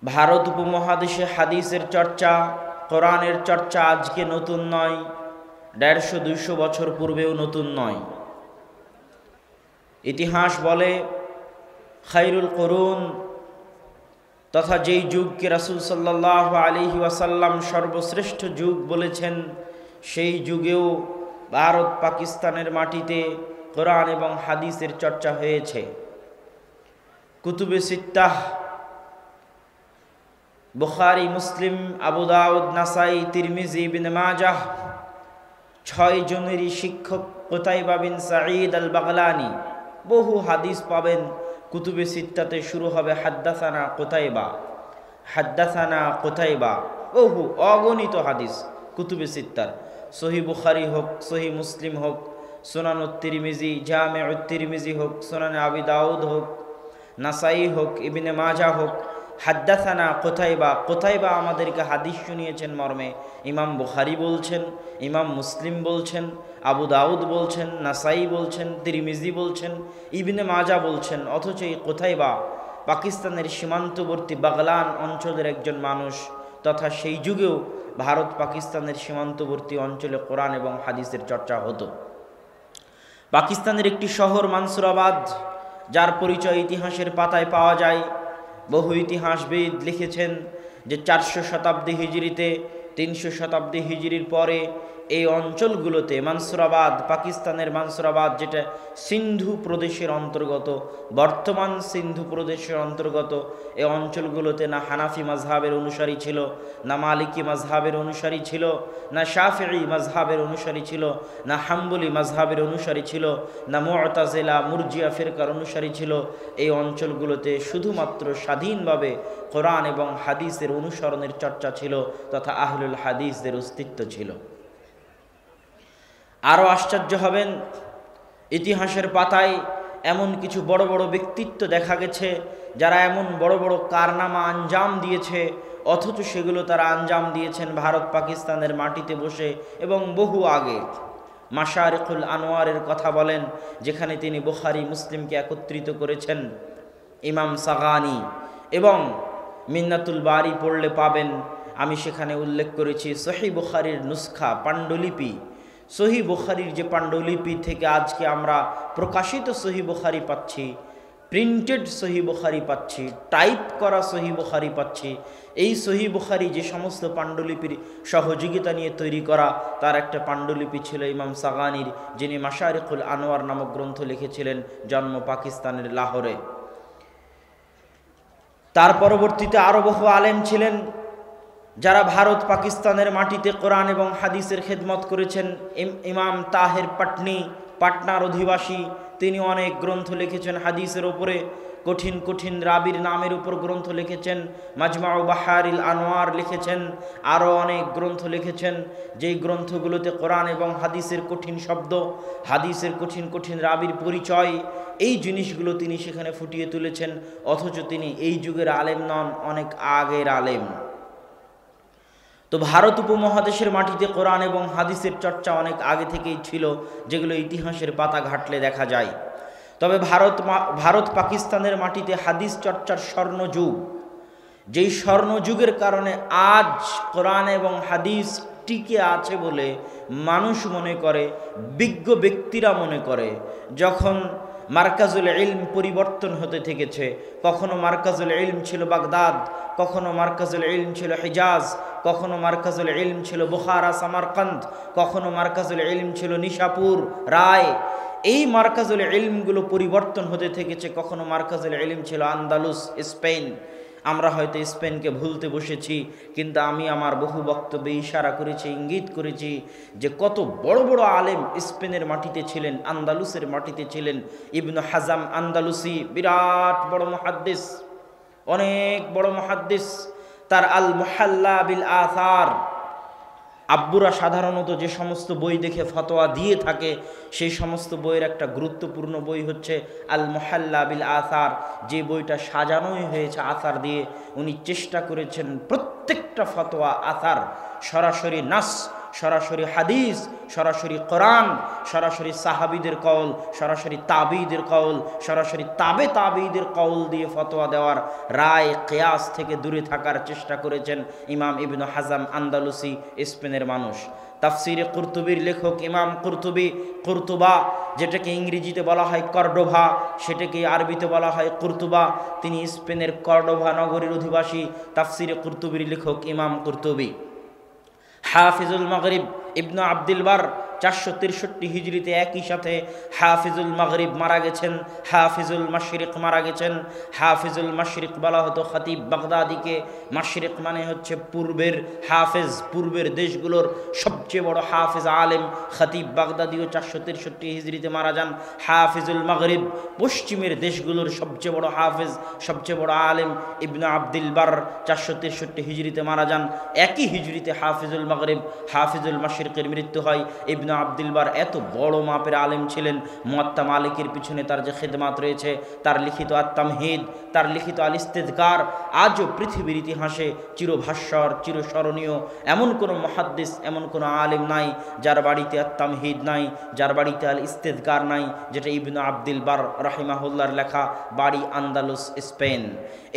Speaker 1: ভারত উপমহাদেশে হাদিসের চর্চা, কোরআনের চর্চা আজকে নতুন নয়, 150-200 বছর পূর্বেও নতুন নয়। ইতিহাস বলে খায়রুল কুরুন তথা যেই যুগকে রাসূল সাল্লাল্লাহু আলাইহি ওয়াসাল্লাম সর্বশ্রেষ্ঠ যুগ বলেছেন, সেই যুগেও ভারত পাকিস্তানের মাটিতে কোরআন এবং হাদিসের চর্চা হয়েছে। কুতুবে সিত্তাহ, বুখারী, মুসলিম, আবু দাউদ, নাসাই, তিরমিজি, ইবনে মাজাহ, 6 জনেরই শিক্ষক কুতাইবা বিন সাঈদ আল বাগলানি, বহু হাদিস পাবেন কুতুবে সিত্তাতে শুরু হবে হাদ্দাসানা কুতাইবা, হাদ্দাসানা কুতাইবা, বহু অগণিত হাদিস কুতুবে সিত্তার। সহিহ বুখারী হোক, সহিহ মুসলিম হোক, সুনানুত তিরমিজি, জামিউত তিরমিজি হোক, সুনানে আবি দাউদ হোক, নাসাই হোক, ইবনে মাজাহ হোক, হাদ্দাসানা কুতাইবা, কুতাইবা আমাদেরকে হাদিস শুনিয়েছেন মর্মে ইমাম বুখারী বলছেন, ইমাম মুসলিম বলছেন, আবু দাউদ বলছেন, নাসাই বলছেন, তিরমিজি বলছেন, ইবনে মাজা বলছেন। অথচ এই কুতাইবা পাকিস্তানের সীমান্তবর্তী বাগলান অঞ্চলের একজন মানুষ, তথা সেই যুগেও ভারত পাকিস্তানের সীমান্তবর্তী অঞ্চলে কোরআন এবং হাদিসের চর্চা হতো। পাকিস্তানের একটি শহর মানসুরাবাদ, যার পরিচয় ইতিহাসের পাতায় পাওয়া যায়। বহু ইতিহাসবিদ লিখেছেন যে 400 শতাব্দী হিজরিতে, 300 শতাব্দী হিজরির পরে এই অঞ্চলগুলোতে মানসুরাবাদ, পাকিস্তানের মানসুরাবাদ, যেটা সিন্ধু প্রদেশের অন্তর্গত, বর্তমান সিন্ধু প্রদেশের অন্তর্গত, এই অঞ্চলগুলোতে না হানাফি মাজহাবের অনুসারী ছিল, না মালিকি মাজহাবের অনুসারী ছিল, না শাফিঈ মাজহাবের অনুসারী ছিল, না হাম্বলি মাজহাবের অনুসারী ছিল, না মুআতাজিলা মুরজিয়া ফিরকার অনুসারী ছিল। এই অঞ্চলগুলোতে শুধুমাত্র স্বাধীনভাবে কোরআন এবং হাদিসের অনুসরণের চর্চা ছিল, তথা আহলুল হাদিসদের অস্তিত্ব ছিল। আরও আশ্চর্য হবেন, ইতিহাসের পাতায় এমন কিছু বড় বড় ব্যক্তিত্ব দেখা গেছে যারা এমন বড় বড় কারনামা আঞ্জাম দিয়েছে, অথচ সেগুলো তারা আঞ্জাম দিয়েছেন ভারত পাকিস্তানের মাটিতে বসে এবং বহু আগে। মাশারিকুল আনোয়ারের কথা বলেন, যেখানে তিনি বুখারী মুসলিমকে একত্রিত করেছেন। ইমাম সাগানি এবং মিন্নাতুল বারি পড়লে পাবেন, আমি সেখানে উল্লেখ করেছি সহিহ বুখারীর নুসখা, পাণ্ডুলিপি, সহিহ বুখারীর যে পাণ্ডুলিপি থেকে আজকে আমরা প্রকাশিত সহিহ বুখারী পাচ্ছি, প্রিন্টেড সহিহ বুখারী পাচ্ছি, টাইপ করা সহিহ বুখারী পাচ্ছি। এই সহিহ বুখারী যে সমস্ত পাণ্ডুলিপির সহযোগিতা নিয়ে তৈরি করা, তার একটা পাণ্ডুলিপি ছিল ইমাম সাগানির, যিনি মাশারিকুল আনোয়ার নামক গ্রন্থ লিখেছিলেন, জন্ম পাকিস্তানের লাহোরে। তার পরবর্তীতে আরও বহু আলেম ছিলেন যারা ভারত পাকিস্তানের মাটিতে কোরআন এবং হাদিসের খেদমত করেছেন। ইমাম তাহের পাটনি, পাটনার অধিবাসী, তিনি অনেক গ্রন্থ লিখেছেন হাদিসের ওপরে। কঠিন কঠিন রাবির নামের উপর গ্রন্থ লিখেছেন, মাজমাউ বাহারিল আনোয়ার লিখেছেন, আরও অনেক গ্রন্থ লিখেছেন, যেই গ্রন্থগুলোতে কোরআন এবং হাদিসের কঠিন শব্দ, হাদিসের কঠিন কঠিন রাবির পরিচয়, এই জিনিসগুলো তিনি সেখানে ফুটিয়ে তুলেছেন। অথচ তিনি এই যুগের আলেম নন, অনেক আগের আলেম। তো ভারত উপমহাদেশের মাটিতে কোরআন এবং হাদিসের চর্চা অনেক আগে থেকেই ছিল, যেগুলো ইতিহাসের পাতা ঘাটলে দেখা যায়। তবে ভারত পাকিস্তানের মাটিতে হাদিস চর্চার স্বর্ণযুগ, যেই স্বর্ণযুগের কারণে আজ কোরআন এবং হাদিস টিকে আছে বলে মানুষ মনে করে, বিজ্ঞ ব্যক্তিরা মনে করে। যখন মার্কাজুল ইলম পরিবর্তন হতে থেকেছে, কখনো মার্কাজুল ইলম ছিল বাগদাদ, কখনো মার্কাজুল ইলম ছিল হিজাজ, কখনো মার্কাজুল ইলম ছিল বুখারা সামারকান্দ, কখনো মার্কাজুল ইলম ছিল নিশাপুর রায়। এই মার্কাজুল ইলমগুলো পরিবর্তন হতে থেকেছে। কখনো মার্কাজুল ইলম ছিল আন্দালুস, স্পেন। আমরা হয়তো স্পেনকে ভুলতে বসেছি, কিন্তু আমি আমার বহু বক্তব্যে ইশারা করেছি, ইঙ্গিত করেছি যে কত বড় বড় আলেম স্পেনের মাটিতে ছিলেন, আন্দালুসের মাটিতে ছিলেন। ইবনু হাজাম আন্দালুসি বিরাট বড় মুহাদ্দিস, অনেক বড় মুহাদ্দিস। তার আল মুহাল্লা বিল আসার, আব্বুরা সাধারণত যে সমস্ত বই দেখে ফতোয়া দিয়ে থাকে, সেই সমস্ত বইয়ের একটা গুরুত্বপূর্ণ বই হচ্ছে আল মুহাল্লা বিল আসার, যে বইটা সাজানোই হয়েছে আসার দিয়ে। উনি চেষ্টা করেছেন প্রত্যেকটা ফতোয়া আসার, সরাসরি নাস, সরাসরি হাদিস, সরাসরি কোরআন, সরাসরি সাহাবীদের কওল, সরাসরি তাবিঈদের কওল, সরাসরি তাবিঈদের কওল দিয়ে ফতোয়া দেওয়ার, রায় কিয়াস থেকে দূরে থাকার চেষ্টা করেছেন ইমাম ইবনু হাজাম আন্দালুসি, স্পেনের মানুষ। তাফসিরে কুরতুবির লেখক ইমাম কুরতুবা, যেটাকে ইংরেজিতে বলা হয় কর্ডোভা, সেটাকে আরবিতে বলা হয় কুরতুবা। তিনি স্পেনের কর্ডোভা নগরীর অধিবাসী। তাফসিরে কুরতুবির লেখক ইমাম কুরতুবি। হাফিজুল মাগরিব ইবনু আব্দুল বার 463 হিজরিতে একই সাথে হাফিজুল মাগরিব মারা গেছেন, হাফিজুল মাশরিক মারা গেছেন। হাফিজুল মাশরিক বলা হতো খতিব বাগদাদিকে। মাশরিক মানে হচ্ছে পূর্বের হাফেজ, পূর্বের দেশগুলোর সবচেয়ে বড় হাফেজ আলেম। খতিব বাগদাদিও 463 হিজরিতে মারা যান। হাফিজুল মাগরিব পশ্চিমের দেশগুলোর সবচেয়ে বড় হাফেজ, সবচেয়ে বড় আলেম ইবনু আব্দুল বার 463 হিজরিতে মারা যান। একই হিজরিতে হাফিজুল মাগরিব, হাফিজুল মাশরিকের মৃত্যু হয়। ইবনু আব্দুল বার এত বড় মাপের আলেম ছিলেন, মুয়াত্তা মালিকের পিছনে তার যে খেদমাত রয়েছে, তার লিখিত আত-তামহিদ, তার লিখিত আল ইস্তিযকার আজও পৃথিবীর ইতিহাসে চিরভাস্বর, চিরস্মরণীয়। এমন কোনো মুহাদ্দিস, এমন কোনো আলেম নাই যার বাড়িতে আত-তামহিদ নাই, যার বাড়িতে আল ইস্তিযকার নাই, যেটা ইবনু আব্দুল বার রাহিমাহুল্লাহর লেখা। বাড়ি আন্দালুস, স্পেন।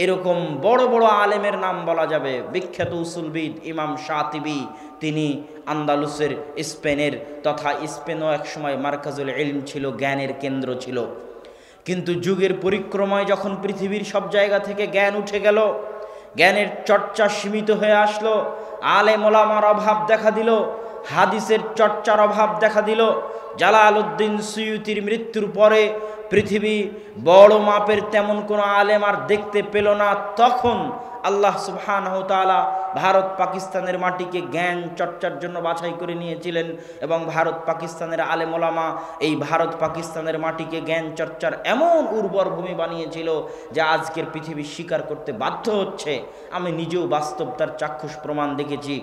Speaker 1: এরকম বড় বড় আলেমের নাম বলা যাবে। বিখ্যাত উসুলবিদ ইমাম শাতিবি, তিনি আন্দালুসের, স্পেনের, তথা স্পেনও একসময় মার্কাজুল ইলম ছিল, জ্ঞানের কেন্দ্র ছিল। কিন্তু যুগের পরিক্রমায় যখন পৃথিবীর সব জায়গা থেকে জ্ঞান উঠে গেল, জ্ঞানের চর্চা সীমিত হয়ে আসলো, আলেম ওলামার অভাব দেখা দিল, হাদিসের চর্চার অভাব দেখা দিল। জালালউদ্দিন সুয়ুতির মৃত্যুর পরে পৃথিবী বড় মাপের তেমন কোনো আলেম আর দেখতে পেল না। তখন আল্লাহ সুবহানাহু ওয়া তাআলা ভারত পাকিস্তানের মাটিকে জ্ঞান চর্চার জন্য বাছাই করে নিয়েছিলেন, এবং ভারত পাকিস্তানের আলেম ওলামা এই ভারত পাকিস্তানের মাটিকে জ্ঞান চর্চার এমন উর্বর ভূমি বানিয়েছিল যে আজকের পৃথিবী স্বীকার করতে বাধ্য হচ্ছে। আমি নিজেও বাস্তব তার চাক্ষুষ প্রমাণ দেখেছি।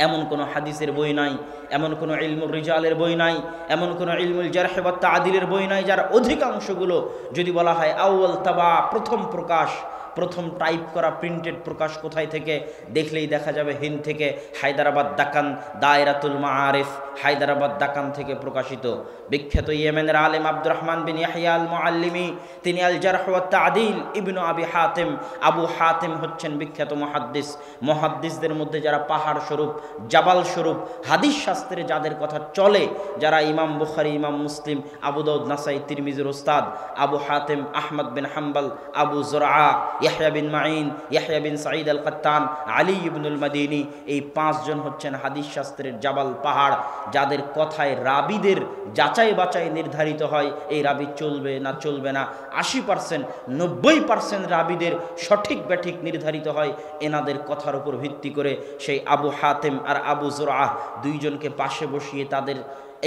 Speaker 1: এমন কোনো হাদিসের বই নাই, এমন কোনো ইলমুল রিজালের বই নাই, এমন কোনো ইলমুল জারহ ওয়া তা'দিলের বই নাই যার অধিকাংশগুলো যদি বলা হয় আউয়াল তাবা, প্রথম প্রকাশ, প্রথম টাইপ করা প্রিন্টেড প্রকাশ কোথায় থেকে, দেখলেই দেখা যাবে হিন্দ থেকে, হায়দ্রাবাদ দাকান, দায়রাতুল মাআরিফ হায়দ্রাবাদ দাকান থেকে প্রকাশিত। বিখ্যাত ইয়েমেনের আলেম আব্দুর রহমান বিন ইয়াহইয়া আল মুআল্লিমি, তিনি আল জারহ ওয়া তা'দিল ইবনু আবি হাতিম, আবু হাতিম হচ্ছেন বিখ্যাত মুহাদ্দিস। মুহাদ্দিসদের মধ্যে যারা পাহাড় স্বরূপ, জাবাল স্বরূপ, হাদিস শাস্ত্রে যাদের কথা চলে, যারা ইমাম বুখারী, ইমাম মুসলিম, আবু দাউদ, নাসাই, তিরমিজির ওস্তাদ, আবু হাতিম, আহমদ বিন হাম্বল, আবু যুরআ, ইয়াহইয়া বিন মাঈন, ইয়াহইয়া বিন সাঈদ আল কাত্তান, আলী ইবনুল মাদিনী, এই 5 জন হচ্ছেন হাদিস শাস্ত্রের জাবাল, পাহাড়, যাদের কথায় রাবিদের যাচাই বাছাই নির্ধারিত হয়। এই রাবি চলবে না চলবে না, 80%, 90% রাবিদের সঠিক ব্যাঠিক নির্ধারিত হয় এনাদের কথার উপর ভিত্তি করে। সেই আবু হাতিম আর আবু যুরআ দুইজনকে পাশে বসিয়ে তাদের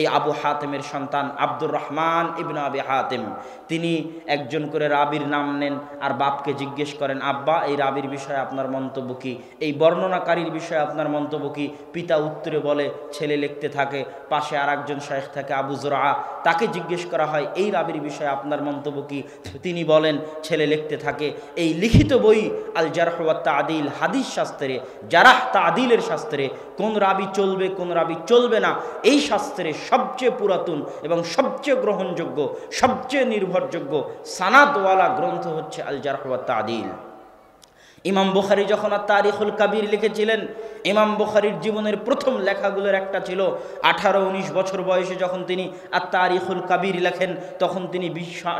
Speaker 1: এই আবু হাতেমের সন্তান আব্দুর রহমান ইবনে আবি হাতেম, তিনি একজন করে রাবির নাম নেন আর বাপকে জিজ্ঞেস করেন, আব্বা এই রাবির বিষয়ে আপনার মন্তব্য কি, এই বর্ণনাকারীর বিষয়ে আপনার মন্তব্য কি। পিতা উত্তরে বলে, ছেলে লিখতে থাকে। পাশে আর একজন শাইখ থাকে আবু জুরআ, তাকে জিজ্ঞেস করা হয় এই রাবির বিষয়ে আপনার মন্তব্য কি, তিনি বলেন ছেলে লিখতে থাকে। এই লিখিত বই আল জারহ ওয়াত তা'দীল, হাদিস শাস্ত্রে জারাহ তা'দীলের শাস্ত্রে কোন রাবি চলবে কোন রাবি চলবে না, এই শাস্ত্রে সবচেয়ে পুরাতন এবং সবচেয়ে গ্রহণযোগ্য, সবচেয়ে নির্ভরযোগ্য সানাদওয়ালা গ্রন্থ হচ্ছে আল জারহ ওয়াত তা'দীল। ইমাম বুখারী যখন তারিখুল কাবির লিখেছিলেন, ইমাম বুখারীর জীবনের প্রথম লেখাগুলোর একটা ছিল 18-19 বছর বয়সে যখন তিনি তারিখুল কাবির লেখেন, তখন তিনি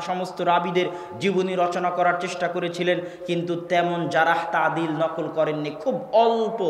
Speaker 1: সমস্ত রাবিদের জীবনী রচনা করার চেষ্টা করেছিলেন, কিন্তু তেমন জারাহ তা'দীল নকল করেননি। খুব অল্প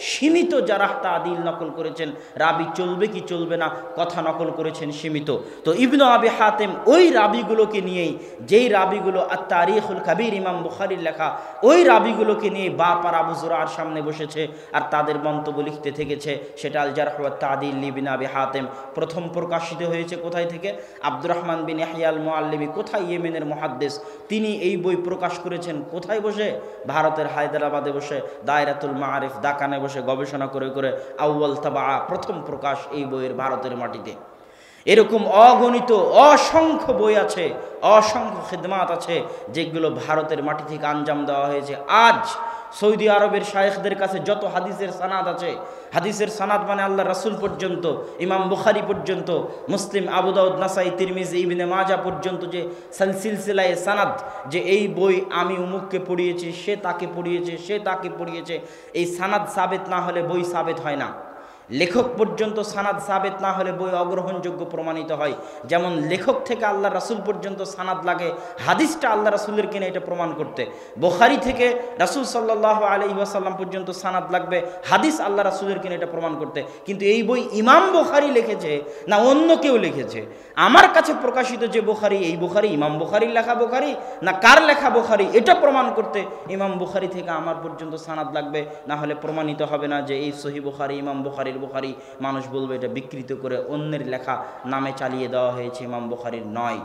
Speaker 1: সীমিত জারাহ তা'দীল নকল করেছেন, রাবি চলবে কি চলবে না কথা নকল করেছেন সীমিত। তো ইবনে আবি হাতেম ওই রাবিগুলোকে নিয়েই, যেই রাবিগুলো তারিখুল কাবির ইমাম বুখারীর লেখা, ওই রাবিগুলোকে নিয়ে বাপ আর আবু জুরআর সামনে বসেছে আর তাদের মন্তব্য লিখতে থেকেছে। সেটা আল জারহ ওয়াত তা'দীল ইবনে আবি হাতেম। প্রথম প্রকাশিত হয়েছে কোথায় থেকে? আব্দুর রহমান বিন ইয়াহইয়া আল মুআল্লিমি, কোথায়, ইয়েমেনের মুহাদ্দিস, তিনি এই বই প্রকাশ করেছেন কোথায় বসে? ভারতের হায়দ্রাবাদে বসে, দায়রাতুল মাআরিফ দাকানে বসে গবেষণা করে করে আউয়াল তাবা, প্রথম প্রকাশ এই বইয়ের ভারতের মাটিতে। এরকম অগণিত অসংখ্য বই আছে, অসংখ্য খিদমাত আছে যেগুলো ভারতের মাটি থেকে আঞ্জাম দেওয়া হয়েছে। আজ সৌদি আরবের শায়েখদের কাছে যত হাদিসের সানাদ আছে, হাদিসের সানাদ মানে আল্লাহ রাসূল পর্যন্ত, ইমাম বুখারী পর্যন্ত, মুসলিম, আবু দাউদ, নাসাই, তিরমিজি, ইবনে মাজাহ পর্যন্ত যে সিলসিলায়ে সানাদ, যে এই বই আমি উমুককে পড়িয়েছি, সে তাকে পড়িয়েছে, সে তাকে পড়িয়েছে, এই সানাদ সাবেত না হলে বই সাবেত হয় না। লেখক পর্যন্ত সানাদ সাবেত না হলে বই অগ্রহণযোগ্য প্রমাণিত হয়। যেমন লেখক থেকে আল্লাহ রাসূল পর্যন্ত সানাদ লাগে হাদিসটা আল্লাহ রাসূলের কিনা এটা প্রমাণ করতে, বুখারী থেকে রাসূল সাল্লাল্লাহু আলাইহি ওয়াসাল্লাম পর্যন্ত সানাদ লাগবে হাদিস আল্লাহ রাসূলের কিনা এটা প্রমাণ করতে। কিন্তু এই বই ইমাম বুখারী লিখেছে না অন্য কেউ লিখেছে? আমার কাছে প্রকাশিত যে বুখারী, এই বুখারী ইমাম বুখারীর লেখা বুখারী না কার লেখা বুখারী, এটা প্রমাণ করতে ইমাম বুখারী থেকে আমার পর্যন্ত সানাদ লাগবে, না হলে প্রমাণিত হবে না যে এই সহিহ বুখারী, ইমাম বুখারীর বুখারী। মানুষ বলবে এটা বিকৃত করে অন্যের লেখা নামে চালিয়ে দেওয়া হয়েছে, ইমাম বুখারীর নয়।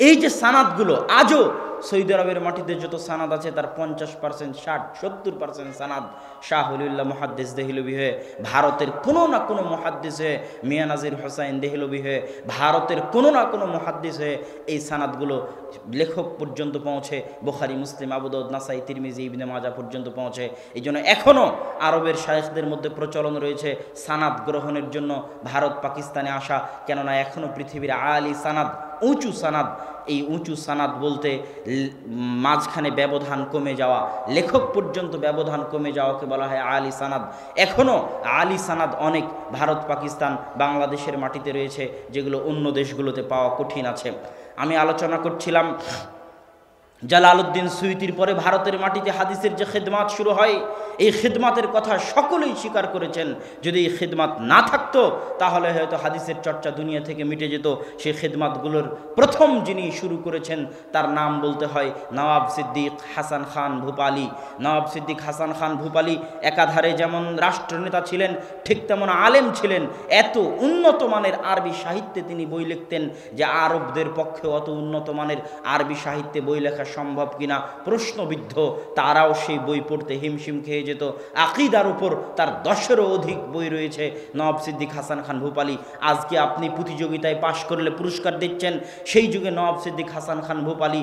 Speaker 1: এই যে সানাদগুলো আজও সৌদি আরবের মাটিতে যত সানাদ আছে তার 50%, 60-70% সানাদ শাহ ওলিউল্লাহ মুহাদ্দিস দেহলভী হয়ে, ভারতের কোনো না কোনো মুহাদ্দিস হয়ে, মিয়া নাজির হোসাইন দেহলভী হয়ে, ভারতের কোনো না কোনো মুহাদ্দিস হয়ে এই সানাদগুলো লেখক পর্যন্ত পৌঁছে, বুখারী, মুসলিম, আবু দাউদ, নাসাই, তিরমিজি, ইবনে মাজাহ পর্যন্ত পৌঁছে। এই জন্য এখনও আরবের শায়েখদের মধ্যে প্রচলন রয়েছে সানাদ গ্রহণের জন্য ভারত পাকিস্তানে আসা, কেননা এখনও পৃথিবীর আলী সানাদ, উঁচু সানাদ, এই উঁচু সানাদ বলতে মাঝখানে ব্যবধান কমে যাওয়া, লেখক পর্যন্ত ব্যবধান কমে যাওয়াকে বলা হয় আলী সানাদ। এখনও আলী সানাদ অনেক ভারত, পাকিস্তান, বাংলাদেশের মাটিতে রয়েছে, যেগুলো অন্য দেশগুলোতে পাওয়া কঠিন আছে। আমি আলোচনা করছিলাম জালালউদ্দিন সুয়ুতির পরে ভারতের মাটিতে হাদিসের যে খিদমাত শুরু হয়, এই খিদমাতের কথা সকলেই স্বীকার করেছেন। যদি এই খিদমাত না থাকতো তাহলে হয়তো হাদিসের চর্চা দুনিয়া থেকে মিটে যেত। সেই খিদমাতগুলোর প্রথম যিনি শুরু করেছেন তার নাম বলতে হয় নওয়াব সিদ্দিক হাসান খান ভূপালী। নওয়াব সিদ্দিক হাসান খান ভূপালী একাধারে যেমন রাষ্ট্রনেতা ছিলেন, ঠিক তেমন আলেম ছিলেন। এত উন্নত মানের আরবি সাহিত্যে তিনি বই লিখতেন যে আরবদের পক্ষে অত উন্নত মানের আরবি সাহিত্যে বই লেখা সম্ভব কিনা প্রশ্নবিদ্ধ। তারাও সেই বই পড়তে হিমশিম খেয়ে যেত। আকীদার উপর তার 10-এরও অধিক বই রয়েছে নওয়াব সিদ্দিক হাসান খান ভূপালী। আজকে আপনি প্রতিযোগিতায় পাশ করলে পুরস্কার দিচ্ছেন, সেই যুগে নওয়াব সিদ্দিক হাসান খান ভূপালী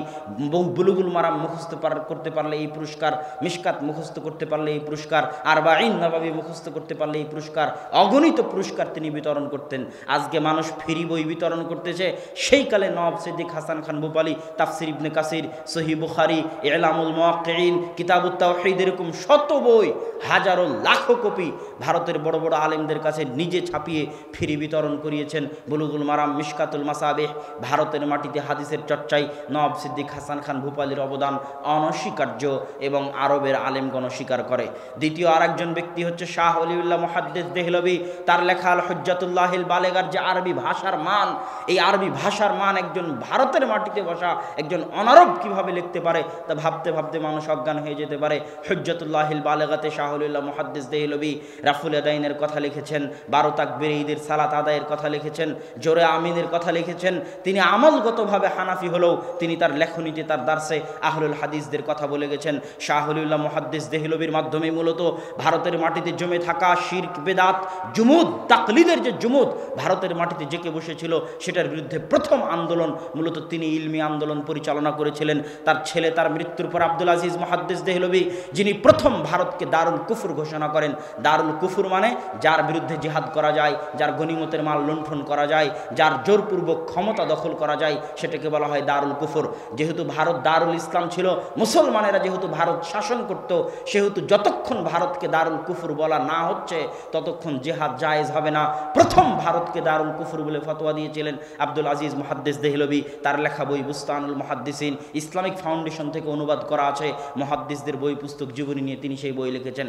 Speaker 1: বুলুগুল মারাম মুখস্থ করতে পারলে এই পুরস্কার, মিশকাত মুখস্থ করতে পারলে এই পুরস্কার, আরবাঈন নববী মুখস্থ করতে পারলে এই পুরস্কার, অগণিত পুরস্কার তিনি বিতরণ করতেন। আজকে মানুষ ফ্রি বই বিতরণ করতেছে, সেই কালে নওয়াব সিদ্দিক হাসান খান ভূপালী তাফসির ইবনে কাসির, সহিহ বুখারী, ইলামুল মুওয়াক্কিঈন, কিতাবুত তাওহীদ, এরকম শত বই, হাজারো লাখো কপি ভারতের বড় বড় আলেমদের কাছে নিজে ছাপিয়ে ফ্রি বিতরণ করিয়েছেন। বুলুগুল মারাম, মিশকাতুল মাসাবিহ। ভারতের মাটিতে হাদিসের চর্চায় নওয়াব সিদ্দিক হাসান খান ভূপালীর অবদান অনস্বীকার্য এবং আরবের আলেমগণ স্বীকার করে। দ্বিতীয় আরেকজন ব্যক্তি হচ্ছে শাহ ওলিউল্লাহ মুহাদ্দিস দেহলভী। তার লেখা আল হুজ্জাতুল্লাহিল বালেগার, যে আরবি ভাষার মান, এই আরবি ভাষার মান একজন ভারতের মাটিতে বসা একজন অনারব কিভাবে লিখতে পারে তা ভাবতে ভাবতে মানুষ অজ্ঞান হয়ে যেতে পারে। হুজ্জাতুল্লাহিল বালেগার মুবালাগাতে শাহুল্লাহ মুহাদ্দিস দেহলভী রাফুল আদাইনের কথা লিখেছেন, 12 তাকবীর ঈদের সালাত আদায়ের কথা লিখেছেন, জোরে আমিনের কথা লিখেছেন। তিনি আমলগতভাবে হানাফি হলেও তিনি তার লেখনীতে, তার দার্সে আহলুল হাদিসদের কথা বলে গেছেন। শাহুল্লাহ মুহাদ্দিস দেহলভীর মাধ্যমে মূলত ভারতের মাটিতে জমে থাকা শিরক, বেদাত, জুমুদ, তাকলিদের যে জুমুদ ভারতের মাটিতে জেঁকে বসেছিল, সেটার বিরুদ্ধে প্রথম আন্দোলন মূলত তিনি ইলমি আন্দোলন পরিচালনা করেছিলেন। তার ছেলে তার মৃত্যুর পর আব্দুল আজিজ মুহাদ্দিস দেহলভী, যিনি প্রথম ভারতকে দারুল কুফর ঘোষণা করেন। দারুল কুফর মানে যার বিরুদ্ধে জিহাদ করা যায়, যার গনিমতের মাল লুণ্ঠন করা যায়, যার জোরপূর্বক ক্ষমতা দখল করা যায়, সেটাকে বলা হয় দারুল কুফর। যেহেতু ভারত দারুল ইসলাম ছিল, মুসলমানেরা যেহেতু ভারত শাসন করত, সেহেতু যতক্ষণ ভারতকে দারুল কুফর বলা না হচ্ছে ততক্ষণ জিহাদ জায়েজ হবে না। প্রথম ভারতকে দারুল কুফর বলে ফতোয়া দিয়েছিলেন আব্দুল আজিজ মুহাদ্দিস দেহলভী। তার লেখা বই বুস্তানুল মুহাদ্দিসিন ইসলামিক ফাউন্ডেশন থেকে অনুবাদ করা আছে। মুহাদ্দিসদের বই পুস্তক জীবনী নিয়ে তিনি সেই বই লিখেছেন।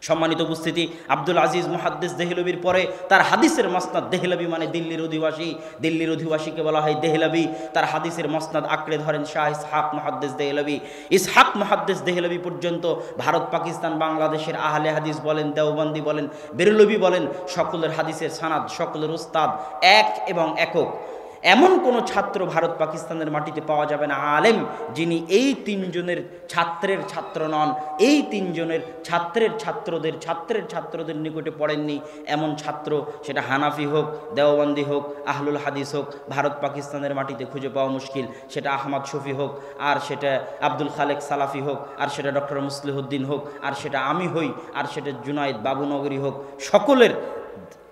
Speaker 1: সম্মানিত উপস্থিতি, আব্দুল আজিজ মুহাদ্দিস দেহলভীর পরে তার হাদিসের মসনাদ, দেহলভী মানে দিল্লির অধিবাসী, দিল্লির অধিবাসীকে বলা হয় দেহলভী। তার হাদিসের মসনাদ আঁকড়ে ধরেন শাহ ইসহাক মুহাদ্দিস দেহলভী। ইসহাক মুহাদ্দিস দেহলভী পর্যন্ত ভারত, পাকিস্তান, বাংলাদেশের আহলে হাদিস বলেন, দেওবন্দি বলেন, বেরলভী বলেন, সকলের হাদিসের সানাদ, সকলের উস্তাদ এক এবং একক। এমন কোনো ছাত্র ভারত পাকিস্তানের মাটিতে পাওয়া যাবে না আলেম যিনি এই তিনজনের ছাত্রের ছাত্র নন, এই তিনজনের ছাত্রের ছাত্রদের নিকটে পড়েননি এমন ছাত্র, সেটা হানাফি হোক, দেওবন্দি হোক, আহলুল হাদিস হোক, ভারত পাকিস্তানের মাটিতে খুঁজে পাওয়া মুশকিল। সেটা আহমদ শফি হোক, আর সেটা আব্দুল খালেক সালাফি হোক, আর সেটা ডক্টর মুসলিহুদ্দিন হোক, আর সেটা আমি হই, আর সেটা জুনায়েদ বাবুনগরী হোক, সকলের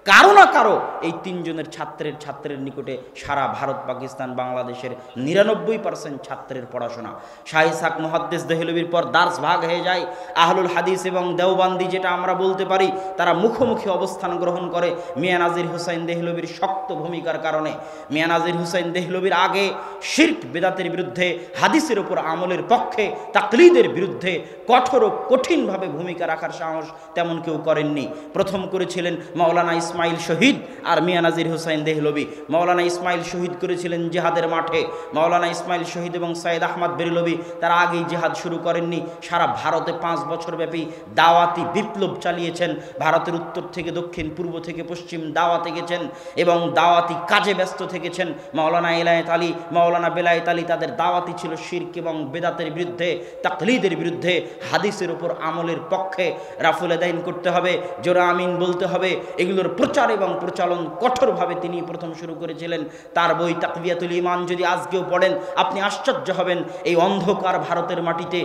Speaker 1: কারো না কারো এই তিনজনের ছাত্রের নিকটে সারা ভারত, পাকিস্তান, বাংলাদেশের 99% ছাত্রের পড়াশোনা। শাহ ইসহাক মুহাদ্দিস দেহলভীর পর দার্স ভাগ হয়ে যায়। আহলুল হাদিস এবং দেওবন্দি, যেটা আমরা বলতে পারি, তারা মুখোমুখি অবস্থান গ্রহণ করে মিয়া নাজির হুসাইন দেহলভীর শক্ত ভূমিকার কারণে। মিয়া নাজির হুসাইন দেহলভীর আগে শিরক, বেদাতের বিরুদ্ধে, হাদিসের উপর আমলের পক্ষে, তাকলিদের বিরুদ্ধে কঠোর ও কঠিনভাবে ভূমিকা রাখার সাহস তেমন কেউ করেননি। প্রথম করেছিলেন মাওলানা ইসমাইল শহীদ আর মিয়া নাজির হুসাইন দেহলভী। মাওলানা ইসমাইল শহীদ করেছিলেন জিহাদের মাঠে। মাওলানা ইসমাইল শহীদ এবং সৈয়দ আহমদ বেরলভী তারা আগেই জিহাদ শুরু করেননি, সারা ভারতে 5 বছর ব্যাপী দাওয়াতি বিপ্লব চালিয়েছেন। ভারতের উত্তর থেকে দক্ষিণ, পূর্ব থেকে পশ্চিম দাওয়াতে গেছেন এবং দাওয়াতি কাজে ব্যস্ত থেকেছেন। মাওলানা এলায়েত আলী, মাওলানা বেলায়েত আলী, তাদের দাওয়াতি ছিল শিরক এবং বেদাতের বিরুদ্ধে, তাকলিদের বিরুদ্ধে, হাদিসের উপর আমলের পক্ষে। রাফুল আদাইন করতে হবে, জোরা আমিন বলতে হবে, এগুলোর প্রচার এবং প্রচলন কঠোরভাবে তিনি প্রথম শুরু করেছিলেন। তার বই তাকবিয়াতুল ঈমান যদি আজকেও পড়েন আপনি আশ্চর্য হবেন, এই অন্ধকার ভারতের মাটিতে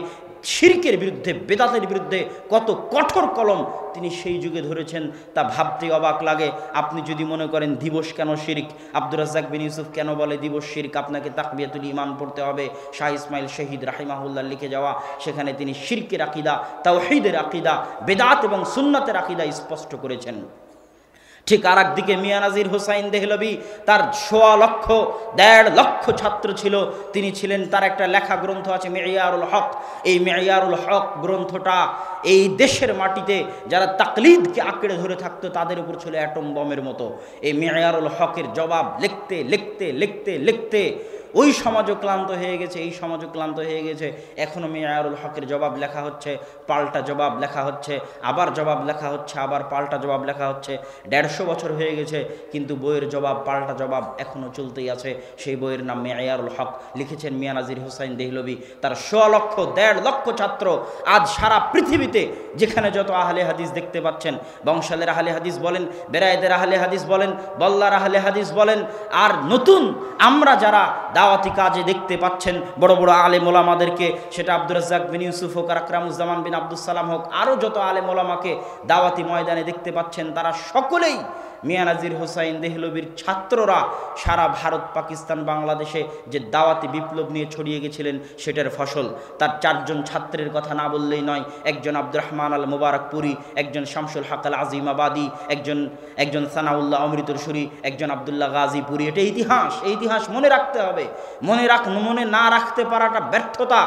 Speaker 1: শিরকের বিরুদ্ধে, বেদাতের বিরুদ্ধে কত কঠোর কলম তিনি সেই যুগে ধরেছেন, তা ভাবতে অবাক লাগে। আপনি যদি মনে করেন দিবস কেন শিরক, আব্দুর রাজ্জাক বিন ইউসুফ কেন বলে দিবস শিরক, আপনাকে তাকবিয়াতুল ঈমান পড়তে হবে। শাহ ইসমাইল শহীদ রাহিমাহুল্লাহ লিখে যাওয়া, সেখানে তিনি শিরকের আকীদা, তাওহীদের আকীদা, বেদাত এবং সুন্নাতের আকীদা স্পষ্ট করেছেন। ঠিক আর একদিকে মিয়া নাজির হুসাইন দেহলভী, তার 1.5 লক্ষ ছাত্র ছিল। তিনি ছিলেন, তার একটা লেখা গ্রন্থ আছে মেয়ারুল হক। এই মেয়ারুল হক গ্রন্থটা এই দেশের মাটিতে যারা তাকলিদকে আঁকড়ে ধরে থাকতো তাদের উপর ছিল অ্যাটম বমের মতো। এই মেয়ারুল হকের জবাব লিখতে লিখতে লিখতে লিখতে ওই সমাজও ক্লান্ত হয়ে গেছে, এই সমাজও ক্লান্ত হয়ে গেছে। এখনও মেয়ারুল হকের জবাব লেখা হচ্ছে, পাল্টা জবাব লেখা হচ্ছে, আবার জবাব লেখা হচ্ছে, আবার পাল্টা জবাব লেখা হচ্ছে। 150 বছর হয়ে গেছে, কিন্তু বইয়ের জবাব, পাল্টা জবাব এখনও চলতেই আছে। সেই বইয়ের নাম মেয়ারুল হক, লিখেছেন মিয়া নাজির হুসাইন দেহলভী। তার 1.5 লক্ষ ছাত্র আজ সারা পৃথিবীতে যেখানে যত আহলে হাদিস দেখতে পাচ্ছেন, বংশালের আহলে হাদিস বলেন, বেরায়েতের আহলে হাদিস বলেন, বল্লার আহলে হাদিস বলেন, আর নতুন আমরা যারা দাওয়াতি কাজে দেখতে পাচ্ছেন বড় বড় আলেম ওলামাদেরকে, সেটা আব্দুর রাজ্জাক বিন ইউসুফ হোক, আর আকরামুজ্জামান বিন আব্দুস সালাম হোক, আরও যত আলেম ওলামাকে দাওয়াতি ময়দানে দেখতে পাচ্ছেন, তারা সকলেই মিয়া নাজির হুসাইন দেহলভীর ছাত্ররা। সারা ভারত, পাকিস্তান, বাংলাদেশে যে দাওয়াতি বিপ্লব নিয়ে ছড়িয়ে গেছিলেন সেটার ফসল। তার 4 জন ছাত্রের কথা না বললেই নয়। একজন আব্দুর রহমান আল মুবারকপুরি, একজন শামসুল হক আল আজিমাবাদী, একজন সানাউল্লাহ অমৃতসুরি, একজন আবদুল্লাহ গাজীপুরি। এটা ইতিহাস, এই ইতিহাস মনে রাখতে হবে। মনে না রাখতে পারাটা ব্যর্থতা।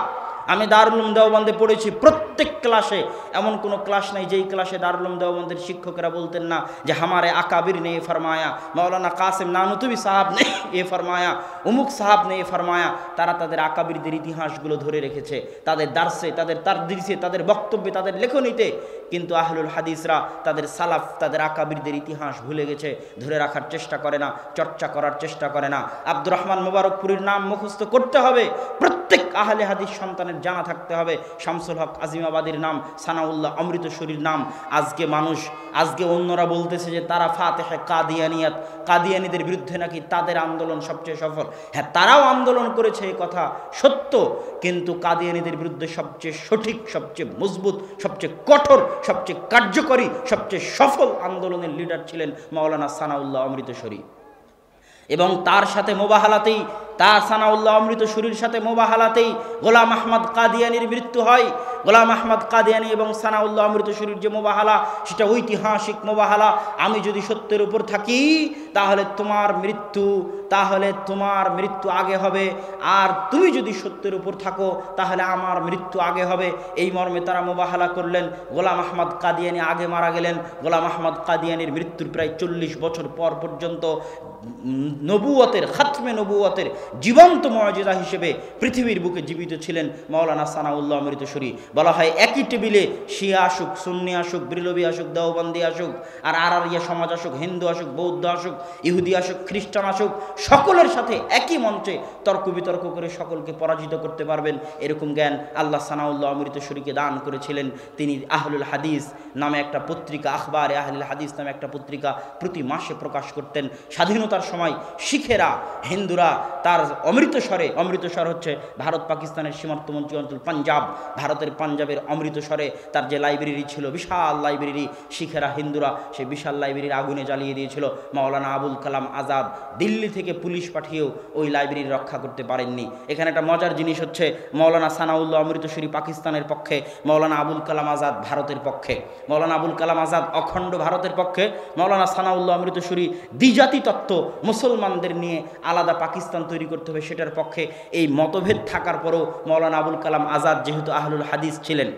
Speaker 1: আমি দারুল উলুম দেওবন্দে পড়েছি, প্রত্যেক ক্লাসে এমন কোনো ক্লাস নাই যেই ক্লাসে দারুল উলুম দেওবন্দের শিক্ষকেরা বলতেন না যে হামারে আকাবির ने ये फरमाया, मौलाना कासिम नानुतुबी साहब ने ये फरमाया, उमुक साहब ने ये फरमाया। তারা তাদের আকাবিরদের ইতিহাসগুলো ধরে রেখেছে তাদের দার্সে, তাদের তারদিসে, তাদের বক্তব্যে, তাদের লেখনীতে। কিন্তু আহলুল হাদিসরা তাদের সালাফ, তাদের আকাবিরদের ইতিহাস ভুলে গেছে, ধরে রাখার চেষ্টা করে না, চর্চা করার চেষ্টা করে না। আব্দুর রহমান মোবারকপুরীর নাম মুখস্থ করতে হবে, প্রত্যেক আহলে হাদিস সন্তানের জানা থাকতে হবে। শামসুল হক আজিমাবাদীর নাম, সানাউল্লাহ অমৃতসরীর নাম। আজকে অন্যরা বলতেছে যে তারা ফাতেহে কাদিয়ানিয়াত, কাদিয়ানীদের বিরুদ্ধে নাকি তাদের আন্দোলন সবচেয়ে সফল। হ্যাঁ, তারাও আন্দোলন করেছে, এই কথা সত্য, কিন্তু কাদিয়ানীদের বিরুদ্ধে সবচেয়ে সঠিক, সবচেয়ে মজবুত, সবচেয়ে কঠোর, সবচেয়ে কার্যকরী, সবচেয়ে সফল আন্দোলনের লিডার ছিলেন মাওলানা সানাউল্লাহ অমৃতসরী। এবং তার সাথে মোবাহালাতেই, তার সানাউল্লাহ অমৃতসরীর সাথে মোবাহালাতেই গোলাম আহমদ কাদিয়ানির মৃত্যু হয়। গোলাম আহমদ কাদিয়ানি এবং সানাউল্লাহ অমৃতসরীর যে মোবাহালা, সেটা ঐতিহাসিক মোবাহালা। আমি যদি সত্যের উপর থাকি তাহলে তোমার মৃত্যু আগে হবে, আর তুমি যদি সত্যের উপর থাকো তাহলে আমার মৃত্যু আগে হবে। এই মর্মে তারা মোবাহালা করলেন। গোলাম আহমদ কাদিয়ানি আগে মারা গেলেন। গোলাম আহমদ কাদিয়ানির মৃত্যুর প্রায় 40 বছর পর পর্যন্ত নবুয়তের, খাতমে নবুয়তের জীবন্ত মুআজিজা হিসেবে পৃথিবীর বুকে জীবিত ছিলেন মাওলানা সানাউল্লাহ অমৃতসরী। বলা হয় একই টেবিলে শিয়া আসুক, সুন্নি আসুক, ব্রিলভী আসুক, দেওবন্দি আসুক, আর আরারিয়া সমাজ আসুক, হিন্দু আসুক, বৌদ্ধ আসুক, ইহুদি আসুক, খ্রিস্টান আসুক, সকলের সাথে একই মঞ্চে তর্ক বিতর্ক করে সকলকে পরাজিত করতে পারবেন, এরকম জ্ঞান আল্লাহ সানাউল্লাহ অমৃতসরীকে দান করেছিলেন। তিনি আহলুল হাদিস নামে একটা পত্রিকা, আখবারে আহলুল হাদিস নামে একটা পত্রিকা প্রতি মাসে প্রকাশ করতেন। স্বাধীনতার সময় শিখেরা, হিন্দুরা তার অমৃতসর হচ্ছে ভারত পাকিস্তানের সীমান্তবর্তী অঞ্চল, পাঞ্জাব, ভারতের পাঞ্জাবের অমৃতসরে তার যে লাইব্রেরি ছিল, বিশাল লাইব্রেরি, শিখেরা, হিন্দুরা সেই বিশাল লাইব্রেরির আগুনে জ্বালিয়ে দিয়েছিল। মাওলানা আবুল কালাম আজাদ দিল্লি থেকে পুলিশ পাঠিয়েও ওই লাইব্রেরি রক্ষা করতে পারেননি। এখানে একটা মজার জিনিস হচ্ছে, মাওলানা সানাউল্লাহ অমৃতসরী পাকিস্তানের পক্ষে, মাওলানা আবুল কালাম আজাদ ভারতের পক্ষে। মাওলানা আবুল কালাম আজাদ অখণ্ড ভারতের পক্ষে, মাওলানা সানাউল্লাহ অমৃতসরী দ্বিজাতি তত্ত্ব, মুসলমানদের নিয়ে আলাদা পাকিস্তান তৈরি করতে হবে, সেটার পক্ষে। এই মতভেদ থাকার পরেও মাওলানা আবুল কালাম আজাদ যেহেতু আহলুল হাদিস ছিলেন,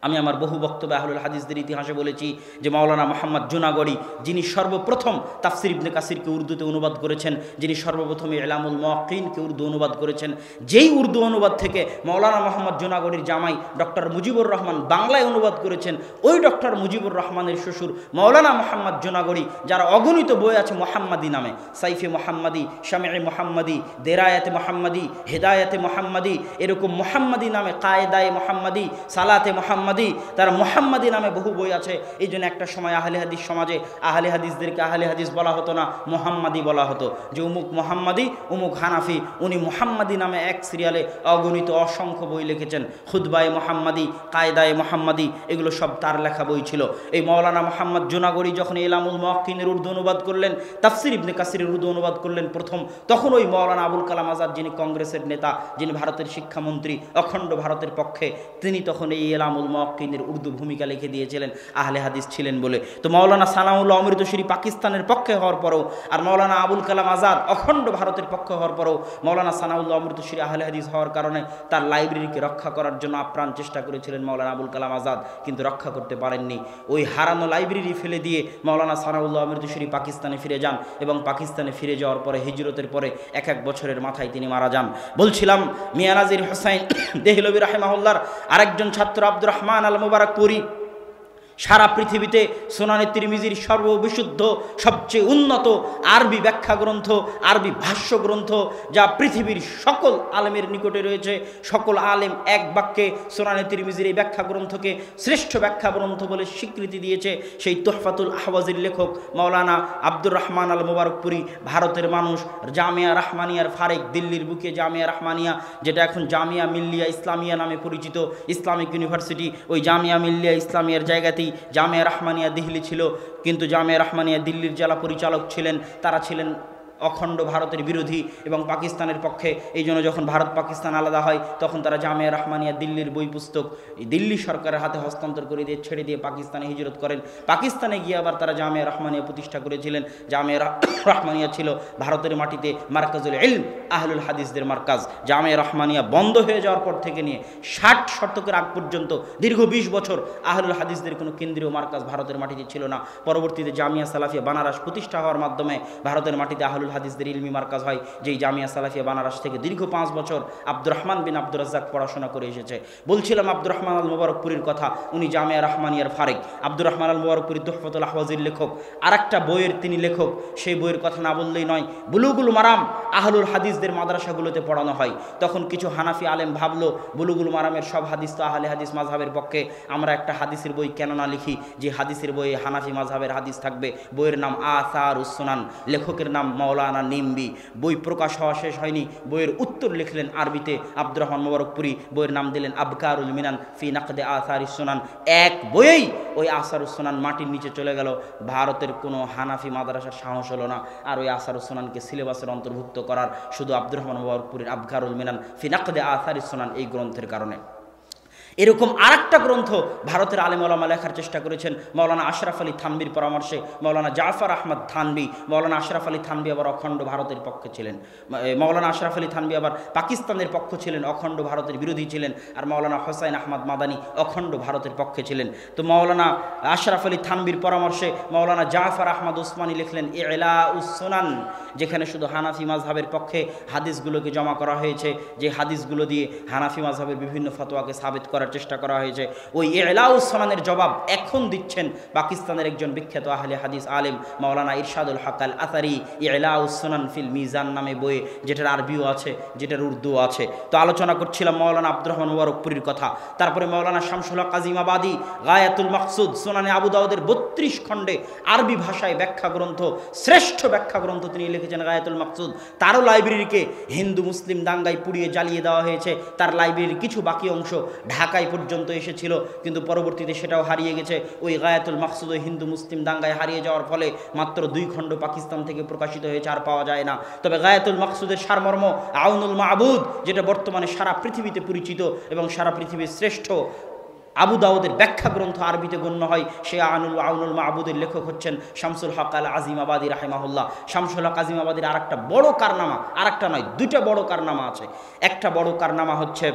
Speaker 1: আমি আমার বহু বক্তব্যে আহলুল হাদিসদের ইতিহাসে বলেছি যে মাওলানা মোহাম্মদ জুনাগড়ি, যিনি সর্বপ্রথম তাফসির ইবনে কাসিরকে উর্দুতে অনুবাদ করেছেন, যিনি সর্বপ্রথম ইলামুল মুওয়াক্কিনকে উর্দু অনুবাদ করেছেন, যেই উর্দু অনুবাদ থেকে মাওলানা মোহাম্মদ জুনাগড়ির জামাই ডক্টর মুজিবুর রহমান বাংলায় অনুবাদ করেছেন, ওই ডক্টর মুজিবুর রহমানের শ্বশুর মাওলানা মোহাম্মদ জুনাগড়ি, যার অগণিত বই আছে মোহাম্মদী নামে, সাইফে মোহাম্মদী, শামিঈ মোহাম্মদী, দেরায়াতে মোহাম্মদী, হেদায়াতে মোহাম্মদী, এরকম মোহাম্মদী নামে, কায়েদায়ে মোহাম্মদী, সালাতে মোহাম্মদী, তার মোহাম্মদী নামে বহু বই আছে। এই জন্য একটা সময় আহলে হাদিস সমাজে আহলে হাদিসদেরকে আহলে হাদিস বলা হতো না, মোহাম্মদী বলা হতো, যে উমুক মোহাম্মদী, উমুক হানাফি, উনি মোহাম্মদী নামে এক সিরিয়ালে অগণিত অসংখ্য বই লিখেছেন। খুতবায়ে মোহাম্মদী, কায়দায়ে মোহাম্মদী, এগুলো সব তার লেখা বই ছিল। এই মাওলানা মোহাম্মদ জুনাগড়ি যখন ইলামুল মুওয়াক্কিনের উর্দু অনুবাদ করলেন, তাফসির ইবনে কাসিরের উর্দু অনুবাদ করলেন প্রথম, তখন ওই মাওলানা আবুল কালাম আজাদ, যিনি কংগ্রেসের নেতা, যিনি ভারতের শিক্ষামন্ত্রী, অখণ্ড ভারতের পক্ষে, তিনি তখন এই ইলামুল মুওয়াক্কিনের উর্দু ভূমিকা লিখে দিয়েছিলেন, আহলে হাদিস ছিলেন বলে। তো মাওলানা সানাউল্লাহ অমৃতসরী পাকিস্তানের পক্ষে হওয়ার পরেও, আর মাওলানা আবুল কালাম আজাদ অখণ্ড ভারতের পক্ষে হওয়ার পরেও, মাওলানা সানাউল্লাহ অমৃতসরী আহলে হাদিস হওয়ার কারণে তার লাইব্রেরিকে রক্ষা করার জন্য আপ্রাণ চেষ্টা করেছিলেন মাওলানা আবুল কালাম আজাদ, কিন্তু রক্ষা করতে পারেননি। ওই হারানো লাইব্রেরি ফেলে দিয়ে মাওলানা সানাউল্লাহ অমৃতসরী পাকিস্তানে ফিরে যান, এবং পাকিস্তানে ফিরে যাওয়ার পরে হিজরতের পরে 1 বছরের মাথায় তিনি মারা যান। বলছিলাম মিয়া নাজির হোসাইন দেহলভী রাহিমাহুল্লাহর আরেকজন ছাত্র আব্দুর রহমান আল মুবারকপুরী সারা পৃথিবীতে সুনানে তিরমিজির সর্ববিশুদ্ধ, সবচেয়ে উন্নত আরবি ব্যাখ্যা গ্রন্থ, আরবি ভাষ্য গ্রন্থ, যা পৃথিবীর সকল আলেমের নিকটে রয়েছে। সকল আলেম এক বাক্যে সুনানে তিরমিজির এই ব্যাখ্যা গ্রন্থকে শ্রেষ্ঠ ব্যাখ্যা গ্রন্থ বলে স্বীকৃতি দিয়েছে। সেই তুহফাতুল আহওয়াজির লেখক মাওলানা আব্দুর রহমান আল মুবারকপুরী, ভারতের মানুষ, জামিয়া রাহমানিয়ার ফারেক, দিল্লির বুকে জামিয়া রাহমানিয়া, যেটা এখন জামিয়া মিল্লিয়া ইসলামিয়া নামে পরিচিত, ইসলামিক ইউনিভার্সিটি, ওই জামিয়া মিল্লিয়া ইসলামিয়ার জায়গাতেই জামিয়া রাহমানিয়া দিল্লি ছিল। কিন্তু জামিয়া রাহমানিয়া দিল্লির জেলা পরিচালক ছিলেন, তারা ছিলেন অখণ্ড ভারতের বিরোধী এবং পাকিস্তানের পক্ষে। এই জন্য যখন ভারত পাকিস্তান আলাদা হয় তখন তারা জামিয়া রহমানিয়া দিল্লির বই পুস্তক দিল্লি সরকারের হাতে হস্তান্তর করে দিয়ে ছেড়ে দিয়ে পাকিস্তানে হিজরত করেন। পাকিস্তানে গিয়ে আবার তারা জামিয়া রহমানিয়া প্রতিষ্ঠা করেছিলেন। জামিয়া রহমানিয়া ছিল ভারতের মাটিতে মার্কাজুল ইলম আহলুল হাদিসদের মার্কাজ। জামিয়া রহমানিয়া বন্ধ হয়ে যাওয়ার পর থেকে নিয়ে 60 শতকের আগ পর্যন্ত দীর্ঘ 20 বছর আহলুল হাদিসদের কোনো কেন্দ্রীয় মার্কাজ ভারতের মাটিতে ছিল না। পরবর্তীতে জামিয়া সালাফিয়া বানারস প্রতিষ্ঠা হওয়ার মাধ্যমে ভারতের মাটিতে আহলুল হাদিসদের ইলমি মার্কাজ হয়। যেই জামিয়া সালাফিয়া বানারস থেকে দীর্ঘ 5 বছর আব্দুর রহমান বিন আব্দুর রাজ্জাক পড়াশোনা করে এসেছে। বলছিলাম আব্দুর রহমান আল মুবারকপুরীর কথা, উনি জামিয়া রহমানিয়ার ফারিক। আব্দুর রহমান আল মুবারকপুরী তুহফাতুল আহওয়াজির লেখক, আরেকটা বইয়ের তিনি লেখক। সেই বইয়ের কথা না বললেই নয়। বুলুগুল মারাম আহলুল হাদিসদের মাদ্রাসাগুলোতে পড়ানো হয়। তখন কিছু হানাফি আলেম ভাবলো বুলুগুল মারামের সব হাদিস তো আহলে হাদিস মাযহাবের পক্ষে, আমরা একটা হাদিসের বই কেন না লিখি যে হাদিসের বইয়ে হানাফি মাযহাবের হাদিস থাকবে। বইয়ের নাম আসারুস সুনান, লেখকের নাম মাওলানা নিম্বি। বই প্রকাশ হওয়া শেষ হয়নি, বইয়ের উত্তর লিখলেন আরবিতে আব্দুর রহমান মুবারকপুরী। বইয়ের নাম দিলেন আবকারুল মিনান ফি নাকদে আসারিস সুনান। এক বইয়েই ওই আসারুস সুনান মাটির নিচে চলে গেল। ভারতের কোনো হানাফি মাদ্রাসার সাহস হলো না আর ওই আসারুস সুনানকে সিলেবাসের অন্তর্ভুক্ত করার, শুধু আব্দুর রহমান মুবারকপুরীর আবকারুল মিনান ফি নাকদে আসারিস সুনান এই গ্রন্থের কারণে। এরকম আরেকটা গ্রন্থ ভারতের আলেম ওলামা লেখার চেষ্টা করেছেন মৌলানা আশরাফ আলী থানবির পরামর্শে। মৌলানা জাফর আহমদ থানবি, মৌলানা আশরাফ আলী থানবি আবার অখণ্ড ভারতের পক্ষে ছিলেন। মৌলানা আশরাফ আলী থানবি আবার পাকিস্তানের পক্ষ ছিলেন, অখণ্ড ভারতের বিরোধী ছিলেন। আর মৌলানা হোসাইন আহমদ মাদানী অখণ্ড ভারতের পক্ষে ছিলেন। তো মৌলানা আশরাফ আলী থানবির পরামর্শে মৌলানা জাফর আহমদ ওসমানী লিখলেন ইলাউস সুনান, যেখানে শুধু হানাফি মাযহাবের পক্ষে হাদিসগুলোকে জমা করা হয়েছে, যে হাদিসগুলো দিয়ে হানাফি মাযহাবের বিভিন্ন ফতোয়াকে সাবিত করার চেষ্টা করা হয়েছে। ওই ইলাউস সুনানের জবাব এখন দিচ্ছেন পাকিস্তানের একজন বিখ্যাত আহলে হাদিস আলেম মাওলানা ইরশাদুল হক আল আসারি। ইলাউস সুনান ফিল মিজান নামে বইয়ে, যেটার আরবিও আছে, যেটার উর্দুও আছে। তো আলোচনা করছিলাম মৌলানা আব্দুর রহমান মুবারকপুরীর কথা। তারপরে মৌলানা শামসুল হক আজিমাবাদী গায়াতুল মাকসুদ সুনানে আবু দাউদের 32 খণ্ডে আরবি ভাষায় ব্যাখ্যা গ্রন্থ, শ্রেষ্ঠ ব্যাখ্যা গ্রন্থ তিনি লিখেছেন গায়াতুল মাকসুদ। তারও লাইব্রেরিকে হিন্দু মুসলিম দাঙ্গায় পুড়িয়ে জ্বালিয়ে দেওয়া হয়েছে। তার লাইব্রেরির কিছু বাকি অংশ ঢাকায় পর্যন্ত এসেছিল, কিন্তু পরবর্তীতে সেটাও হারিয়ে গেছে। ওই গায়াতুল মাকসুদ হিন্দু মুসলিম দাঙ্গায় হারিয়ে যাওয়ার ফলে মাত্র 2 খণ্ড পাকিস্তান থেকে প্রকাশিত হয়েছে, আর পাওয়া যায় না। তবে গায়াতুল মাকসুদের সারমর্ম আউনুল মাবুদ, যেটা বর্তমানে সারা পৃথিবীতে পরিচিত এবং সারা পৃথিবীর শ্রেষ্ঠ আবু দাউদের ব্যাখ্যা গ্রন্থ আরবিতে গণ্য হয়, সে আউনুল মাবুদের লেখক হচ্ছেন শামসুল হক আল আজিমাবাদী রাহিমাহুল্লাহ। শামসুল হক আজিমাবাদীর আরেকটা বড় কারনামা, আরেকটা নয় 2টা বড় কারনামা আছে। একটা বড় কারনামা হচ্ছে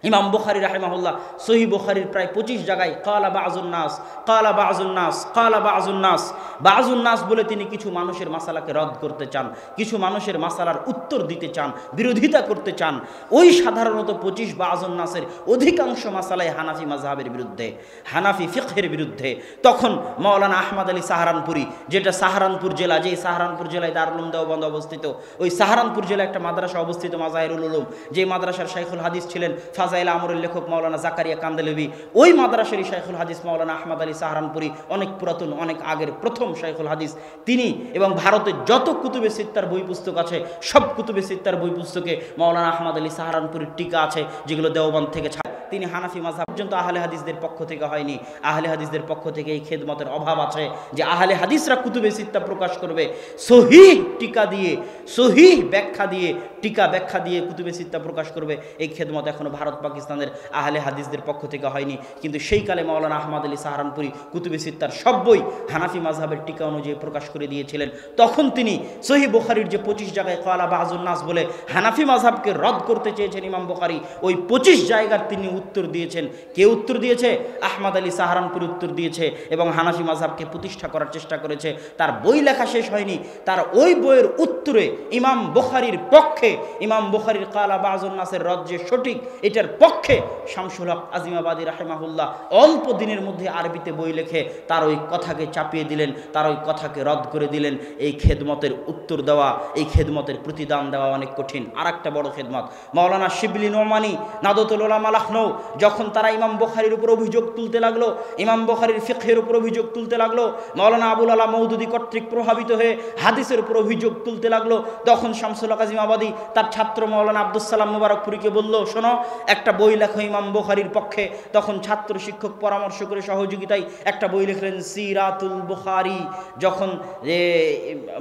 Speaker 1: ইমাম বুখারী রাহিমাহুল্লাহ সহিহ বুখারীর প্রায় 25 জায়গায় কালা বাযুন নাস, কালা বাযুন নাস, কালা বাযুন নাস, বাযুন নাস বলে তিনি কিছু মানুষের মাসালাকে রদ করতে চান, কিছু মানুষের মাসালার উত্তর দিতে চান, বিরোধিতা করতে চান। ওই সাধারণত 25 বাযুন নাসের অধিকাংশ মাসালায় হানাফি মাযহাবের বিরুদ্ধে, হানাফি ফিকহের বিরুদ্ধে। তখন মাওলানা আহমদ আলী সাহারানপুরি, যেটা সাহারানপুর জেলা, যেই সাহারানপুর জেলায় দারুল উলুম দেওবন্দ অবস্থিত, ওই সাহারানপুর জেলায় একটা মাদ্রাসা অবস্থিত মাজাহিরুল উলুম, যে মাদ্রাসার শাইখুল হাদিস ছিলেন ফাজাইল আমরের লেখক মাওলানা জাকারিয়া কান্দেলভি। ওই মাদ্রাসারই শাইখুল হাদিস মাওলানা আহমদ আলী সাহারানপুরি, অনেক পুরাতন, অনেক আগের প্রথম শাইখুল হাদিস তিনি। এবং ভারতের যত কুতুবে সিত্তার বই পুস্তক আছে, সব কুতুবে সিত্তার বই পুস্তকে মাওলানা আহমদ আলী সাহারানপুরির টিকা আছে, যেগুলো দেওবন্দ থেকে তিনি হানাফি মাযহাব পর্যন্ত আহলে হাদিসদের পক্ষ থেকে হয়নি। আহলে হাদিসদের পক্ষ থেকে এই খেদমতের অভাব আছে যে আহলে হাদিসরা কুতুবে সিত্তা প্রকাশ করবে সহিহ টিকা দিয়ে, সহিহ ব্যাখ্যা দিয়ে, টিকা ব্যাখ্যা দিয়ে কুতুবে সিত্তা প্রকাশ করবে। এই খেদমত এখনো ভারত পাকিস্তানের আহলে হাদিসদের পক্ষ থেকে হয়নি। কিন্তু সেই কালে মাওলানা আহমদ আলী সাহারানপুরি কুতুবে সিত্তার সব বই হানাফি মাযহাবের টিকা অনুযায়ী প্রকাশ করে দিয়েছিলেন। তখন তিনি সহিহ বুখারীর যে 25 জায়গায় কালা বাযুন নাস বলে হানাফি মাযহাবকে রদ করতে চেয়েছেন ইমাম বুখারী, ওই 25 জায়গার তিনি উত্তর দিয়েছেন। কে উত্তর দিয়েছে? আহমদ আলী সাহারানপুরি উত্তর দিয়েছে এবং হানাফি মাযহাবকে প্রতিষ্ঠা করার চেষ্টা করেছে। তার বই লেখা শেষ হয়নি, তার ওই বইয়ের উত্তরে ইমাম বুখারীর পক্ষে, ইমাম বুখারীর কালা বাযুন নাসের রদ যে সঠিক, এটার পক্ষে শামসুল হক আজিমাবাদী রাহিমাহুল্লাহ অল্প দিনের মধ্যে আরবিতে বই লিখে তার ওই কথাকে চাপিয়ে দিলেন, তার ওই কথাকে রদ করে দিলেন। এই খেদমতের উত্তর দেওয়া, এই খেদমতের প্রতিদান দেওয়া অনেক কঠিন। আর একটা বড় খেদমত মাওলানা শিবলি নোমানি নাদতুল উলামা লখনৌ, যখন তারা ইমাম বুখারীর উপর অভিযোগ তুলতে লাগলো, ইমাম বুখারীর ফিকহের উপর অভিযোগ তুলতে লাগলো, মাওলানা আবুল আলা মওদুদী কর্তৃক প্রভাবিত হয়ে হাদিসের উপর অভিযোগ তুলতে লাগলো, তখন শামসুল হক আজিমাবাদী তার ছাত্র মাওলানা আব্দুস সালাম মুবারকপুরীকে বলল, শোনো একটা বই লেখো ইমাম বুখারীর পক্ষে। তখন ছাত্র শিক্ষক পরামর্শ করে সহযোগিতায় একটা বই লিখলেন সিরাতুল বুখারী। যখন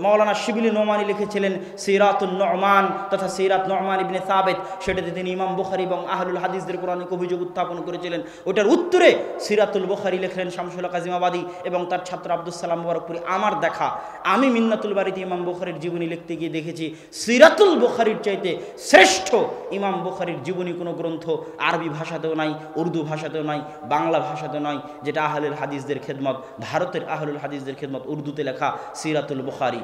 Speaker 1: মাওলানা শিবিলি নোমানি লিখেছিলেন সিরাতুন নুমান তথা সিরাত নুমান ইবনে সাবিত, সেটাতে তিনি ইমাম বুখারী এবং আহলুল হাদিসদের উপর অনেক অভিযোগ উত্থাপন করেছিলেন। ওটার উত্তরে সিরাতুল বুখারী লিখলেন শামসুল হক আজিমাবাদী এবং তার ছাত্র আব্দুস সালাম মুবারকপুরী। আমার দেখা, আমি মিন্নাতুল বারীতে ইমাম বুখারীর জীবনী লিখতে গিয়ে দেখেছি সিরাতুল বুখারীর চাইতে শ্রেষ্ঠ ইমাম বুখারীর জীবনী কোনো গ্রন্থ আরবি ভাষাতেও নাই, উর্দু ভাষাতেও নাই, বাংলা ভাষাতেও নাই, যেটা আহলুল হাদিসদের খেদমত, ভারতের আহলুল হাদিসদের খেদমত, উর্দুতে লেখা সিরাতুল বুখারী।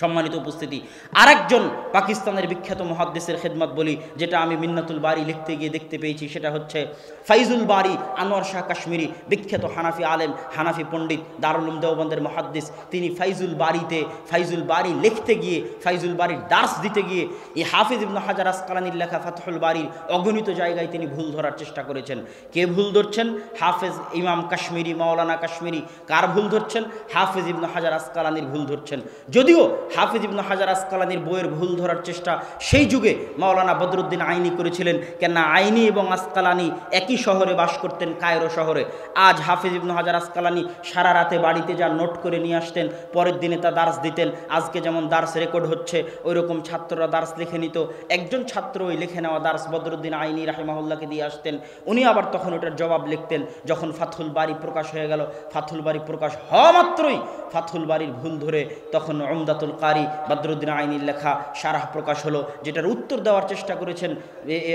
Speaker 1: সম্মানিত উপস্থিতি, আরেকজন পাকিস্তানের বিখ্যাত মুহাদ্দিসের খেদমত বলি, যেটা আমি মিন্নাতুল বারী লিখতে গিয়ে দেখতে পেয়েছি, সেটা হচ্ছে ফাইজুল বারী আনোয়ার শাহ কাশ্মীরি, বিখ্যাত হানাফি আলেম, হানাফি পণ্ডিত, দারুল উলুম দেওবন্দের মুহাদ্দিস। তিনি ফাইজুল বারী লিখতে গিয়ে, ফাইজুল বারীর দার্স দিতে গিয়ে এই হাফিজ ইবনে হাজার আসকালানির লেখা ফাতহুল বারীর অগণিত জায়গায় তিনি ভুল ধরার চেষ্টা করেছেন। কে ভুল ধরছেন? হাফেজ ইমাম কাশ্মীরি, মাওলানা কাশ্মীরি। কার ভুল ধরছেন? হাফিজ ইবনে হাজার আসকালানির ভুল ধরছেন। যদিও হাফিজ ইবনে হাজার আসকালানির বইয়ের ভুল ধরার চেষ্টা সেই যুগে মাওলানা বদরুদ্দিন আইনি করেছিলেন, কেননা আইনি এবং আসকালানি একই শহরে বাস করতেন, কায়রো শহরে। আজ হাফিজ ইবনে হাজার আসকালানি সারা রাতে বাড়িতে যা নোট করে নিয়ে আসতেন, পরের দিনে তা দার্স দিতেন। আজকে যেমন দার্স রেকর্ড হচ্ছে, ওই রকম ছাত্ররা দার্স লিখে নিত। একজন ছাত্র ওই লিখে নেওয়া দার্স বদরুদ্দিন আইনি রাহিমাহুল্লাহকে দিয়ে আসতেন, উনি আবার তখন ওটার জবাব লিখতেন। যখন ফাতহুল বারী প্রকাশ হয়ে গেল, ফাতহুল বারী প্রকাশ হওয়া মাত্রই ফাতহুল বারীর ভুল ধরে তখন উমদাতুল কারি বদরুদ্দিন আইনির লেখা শারাহ প্রকাশ হলো, যেটার উত্তর দেওয়ার চেষ্টা করেছেন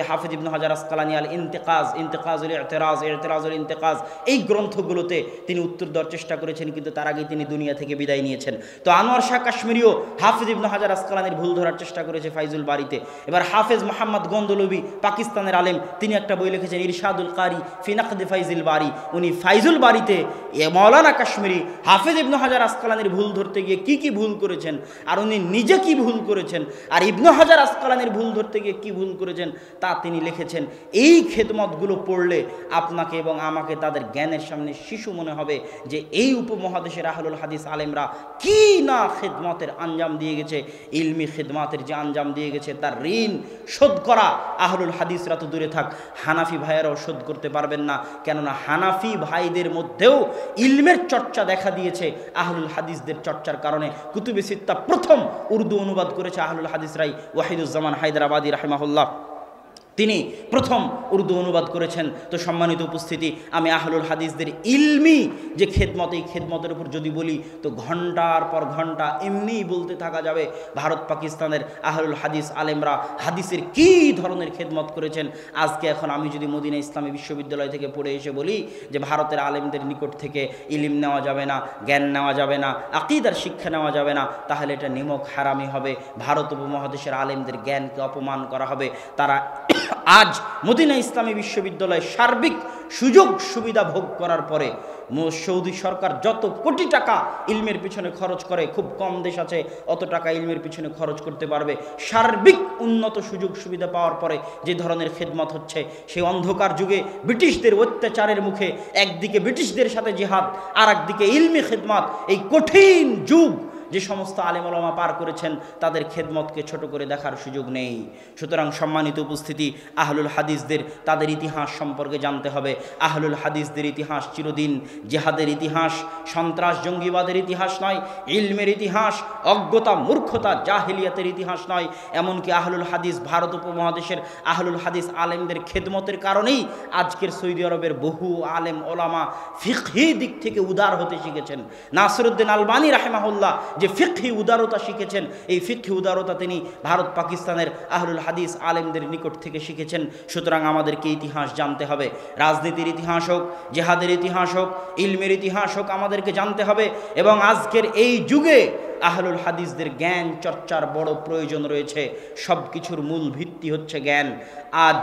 Speaker 1: হাফিজ ইবনে হাজার আসকালানি। আল ইন্তেকাজুল ইতিরাজুল ইন্তেকাজ, এই গ্রন্থগুলোতে তিনি উত্তর দেওয়ার চেষ্টা করেছেন, কিন্তু তার আগে তিনি দুনিয়া থেকে বিদায় নিয়েছেন। তো আনোয়ার শাহ কাশ্মীরিও হাফিজ ইবনে হাজার আসকালানির ভুল ধরার চেষ্টা করেছে ফাইজুল বারীতে। এবার হাফেজ মোহাম্মদ গন্দলবি, পাকিস্তানের আলেম, তিনি একটা বই লিখেছেন ইরশাদুল কারি ফি নাকদ ফাইজুল বারী। উনি ফাইজুল বারীতে মাওলানা কাশ্মীরি হাফিজ ইবনে হাজার আসকালানির ভুল ধরতে গিয়ে কি ভুল করেছেন, আর উনি নিজে কি ভুল করেছেন, আর ইবনে হাজার আসকালানির ভুল ধরতে গিয়ে কি ভুল করেছেন তা তিনি লিখেছেন। এই খেদমতগুলো পড়লে আপনাকে এবং আমাকে তাদের জ্ঞানের সামনে শিশু মনে হবে যে এই উপমহাদেশের আহলুল হাদিস আলেমরা কি না খেদমতের আঞ্জাম দিয়ে গেছে। ইলমি খেদমতের যে আঞ্জাম দিয়ে গেছে তার ঋণ শোধ করা আহলুল হাদিসরা তো দূরে থাক, হানাফি ভাইয়েরাও শোধ করতে পারবেন না। কেননা হানাফি ভাইদের মধ্যেও ইলমের চর্চা দেখা দিয়েছে আহলুল হাদিসদের চর্চার কারণে। কুতুবে সিত্তা প্রথম উর্দু অনুবাদ করেছে আহলুল হাদিসরাই। ওয়াহিদুজ্জামান হায়দরাবাদী রাহিমাহুল্লাহ তিনি প্রথম উর্দু অনুবাদ করেছেন। তো সম্মানিত উপস্থিতি, আমি আহলুল হাদিসদের ইলমি যে খেদমত, এই খেদমতের উপর যদি বলি তো ঘন্টার পর ঘন্টা এমনিই বলতে থাকা যাবে। ভারত পাকিস্তানের আহলুল হাদিস আলেমরা হাদিসের কী ধরনের খেদমত করেছেন। আজকে এখন আমি যদি মদিনা ইসলামী বিশ্ববিদ্যালয় থেকে পড়ে এসে বলি যে ভারতের আলেমদের নিকট থেকে ইলিম নেওয়া যাবে না, জ্ঞান নেওয়া যাবে না, আকিদার শিক্ষা নেওয়া যাবে না, তাহলে এটা নিমক হারামি হবে। ভারত উপমহাদেশের আলেমদের জ্ঞানকে অপমান করা হবে। তারা আজ মদিনা ইসলামী বিশ্ববিদ্যালয়ে সার্বিক সুযোগ সুবিধা ভোগ করার পরে সৌদি সরকার যত কোটি টাকা ইলমের পিছনে খরচ করে, খুব কম দেশ আছে অত টাকা ইলমের পিছনে খরচ করতে পারবে। সার্বিক উন্নত সুযোগ সুবিধা পাওয়ার পরে যে ধরনের খেদমত হচ্ছে, সেই অন্ধকার যুগে ব্রিটিশদের অত্যাচারের মুখে একদিকে ব্রিটিশদের সাথে জিহাদ, আর একদিকে ইলমি খেদমত, এই কঠিন যুগ যে সমস্ত আলেম ওলামা পার করেছেন তাদের খেদমতকে ছোট করে দেখার সুযোগ নেই। সুতরাং সম্মানিত উপস্থিতি, আহলুল হাদিসদের তাদের ইতিহাস সম্পর্কে জানতে হবে। আহলুল হাদিসদের ইতিহাস চিরদিন জিহাদের ইতিহাস, সন্ত্রাস জঙ্গিবাদের ইতিহাস নয়, ইলমের ইতিহাস, অজ্ঞতা মূর্খতা জাহিলিয়াতের ইতিহাস নয়। এমনকি আহলুল হাদিস ভারত উপমহাদেশের আহলুল হাদিস আলেমদের খেদমতের কারণেই আজকের সৌদি আরবের বহু আলেম ওলামা ফিকহি দিক থেকে উদার হতে শিখেছেন। নাসিরউদ্দিন আলবানী রাহিমাহুল্লাহ যে ফিকহি উদারতা শিখেছেন, এই ফিকহি উদারতা তিনি ভারত পাকিস্তানের আহলুল হাদিস আলেমদের নিকট থেকে শিখেছেন। সুতরাং আমাদেরকে ইতিহাস জানতে হবে। রাজনীতির ইতিহাস হোক, জেহাদের ইতিহাস হোক, ইলমের ইতিহাস হোক, আমাদেরকে জানতে হবে। এবং আজকের এই যুগে আহলুল হাদিসদের জ্ঞান চর্চার বড় প্রয়োজন রয়েছে। সব কিছুর মূল ভিত্তি হচ্ছে জ্ঞান। আজ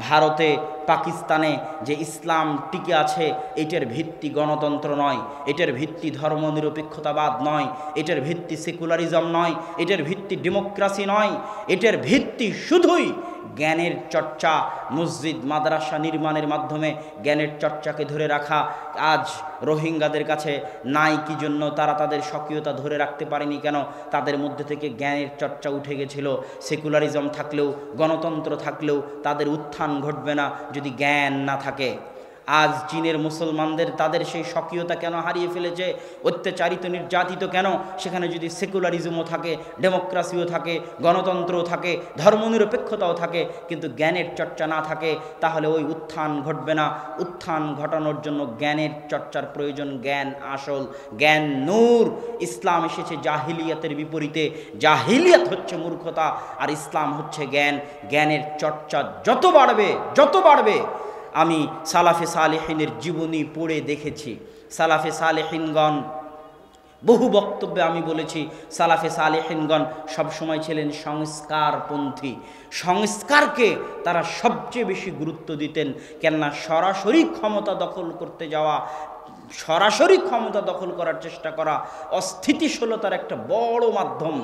Speaker 1: ভারতে পাকিস্তানে যে ইসলাম টিকে আছে, এটার ভিত্তি গণতন্ত্র নয়, এটার ভিত্তি ধর্মনিরপেক্ষতাবাদ নয়, এটার ভিত্তি সেকুলারিজম নয়, এটার ভিত্তি ডেমোক্রেসি নয়, এটার ভিত্তি শুধুই জ্ঞানের চর্চা, মসজিদ মাদ্রাসা নির্মাণের মাধ্যমে জ্ঞানের চর্চাকে ধরে রাখা আজ রোহিঙ্গাদের কাছে নাই। কি জন্য তারা তাদের স্বকীয়তা ধরে রাখতে পারেনি কেন? তাদের মধ্যে থেকে জ্ঞানের চর্চা উঠে গেছিল। সেকুলারিজম থাকলেও, গণতন্ত্র থাকলেও তাদের উত্থান ঘটবে না যদি জ্ঞান না থাকে। আজ চীনের মুসলমানদের তাদের সেই স্বকীয়তা কেন হারিয়ে ফেলেছে? অত্যাচারিত, নির্যাতিত কেন? সেখানে যদি সেকুলারিজমও থাকে, ডেমোক্রেসিও থাকে, গণতন্ত্রও থাকে, ধর্মনিরপেক্ষতাও থাকে, কিন্তু জ্ঞানের চর্চা না থাকে, তাহলে ওই উত্থান ঘটবে না। উত্থান ঘটানোর জন্য জ্ঞানের চর্চার প্রয়োজন। জ্ঞান আসল, জ্ঞান নূর। ইসলাম এসেছে জাহিলিয়াতের বিপরীতে। জাহিলিয়াত হচ্ছে মূর্খতা, আর ইসলাম হচ্ছে জ্ঞান। জ্ঞানের চর্চা যত বাড়বে, আমি সালাফে সালেহিনের জীবনী পড়ে দেখেছি। সালাফে সালেহিনগণ বহু বক্তব্যে আমি বলেছি, সালাফে সালেহিনগণ সবসময় ছিলেন সংস্কারপন্থী। সংস্কারকে তারা সবচেয়ে বেশি গুরুত্ব দিতেন। কেননা সরাসরি ক্ষমতা দখল করার চেষ্টা করা অস্থিতিশীলতার একটা বড় মাধ্যম,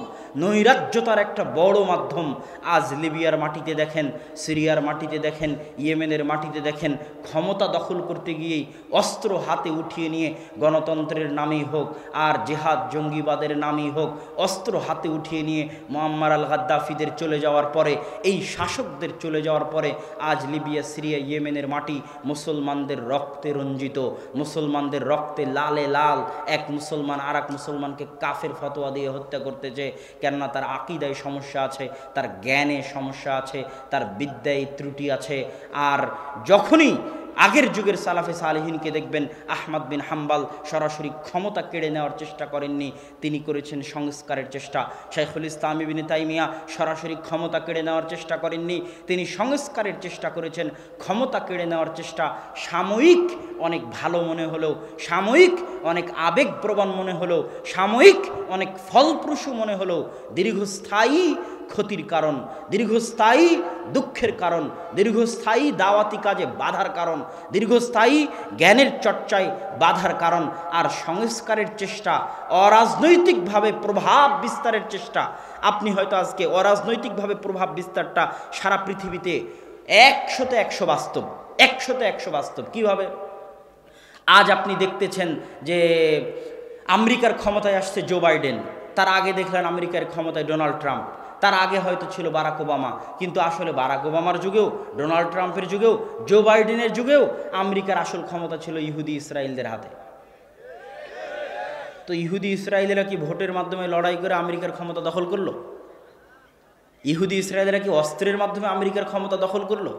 Speaker 1: নৈরাজ্যতার একটা বড় মাধ্যম। আজ লিবিয়ার মাটিতে দেখেন, সিরিয়ার মাটিতে দেখেন, ইয়েমেনের মাটিতে দেখেন, ক্ষমতা দখল করতে গিয়েই অস্ত্র হাতে উঠিয়ে নিয়ে গণতন্ত্রের নামেই হোক আর জেহাদ জঙ্গিবাদের নামেই হোক, অস্ত্র হাতে উঠিয়ে নিয়ে মুআম্মার আল গাদ্দাফিদের চলে যাওয়ার পরে, এই শাসকদের চলে যাওয়ার পরে আজ লিবিয়া, সিরিয়া, ইয়েমেনের মাটি মুসলমানদের রক্তে রঞ্জিত। মুসলমানদের রক্তে লালে লাল। এক মুসলমান আর এক মুসলমানকে কাফের ফতোয়া দিয়ে হত্যা করতেছে। কেননা তার আকীদায় সমস্যা আছে, তার জ্ঞানে সমস্যা আছে, তার বিদ্যায় ত্রুটি আছে। আর যখনই আগের যুগের সালাফে সালেহিনকে দেখবেন, আহমদ বিন হাম্বাল সরাসরি ক্ষমতা কেড়ে নেওয়ার চেষ্টা করেননি, তিনি করেছেন সংস্কারের চেষ্টা। শাইখুল ইসলাম ইবনে তাইমিয়া সরাসরি ক্ষমতা কেড়ে নেওয়ার চেষ্টা করেননি, তিনি সংস্কারের চেষ্টা করেছেন। ক্ষমতা কেড়ে নেওয়ার চেষ্টা সাময়িক অনেক ভালো মনে হলেও, সাময়িক অনেক আবেগপ্রবণ মনে হলেও, সাময়িক অনেক ফলপ্রসূ মনে হলেও দীর্ঘস্থায়ী ক্ষতির কারণ, দীর্ঘস্থায়ী দুঃখের কারণ, দীর্ঘস্থায়ী দাওয়াতি কাজে বাধার কারণ, দীর্ঘস্থায়ী জ্ঞানের চর্চায় বাধার কারণ। আর সংস্কারের চেষ্টা, অরাজনৈতিকভাবে প্রভাব বিস্তারের চেষ্টা, আপনি হয়তো আজকে অরাজনৈতিকভাবে প্রভাব বিস্তারটা সারা পৃথিবীতে 100-100 বাস্তব, 100-100 বাস্তব। কীভাবে? আজ আপনি দেখতেছেন যে আমেরিকার ক্ষমতায় আসছে জো বাইডেন, তার আগে দেখলেন আমেরিকার ক্ষমতায় ডোনাল্ড ট্রাম্প, তার আগে হয়তো ছিল বারাক ওবামা। কিন্তু আসলে বারাক ওবামার যুগেও, ডোনাল্ড ট্রাম্পের যুগেও, জো বাইডেনের যুগেও আমেরিকার আসল ক্ষমতা ছিল ইহুদি ইসরায়েলদের হাতে। তো ইহুদি ইসরায়েলেরা কি ভোটের মাধ্যমে লড়াই করে আমেরিকার ক্ষমতা দখল করলো? ইহুদি ইসরায়েলেরা কি অস্ত্রের মাধ্যমে আমেরিকার ক্ষমতা দখল করলো?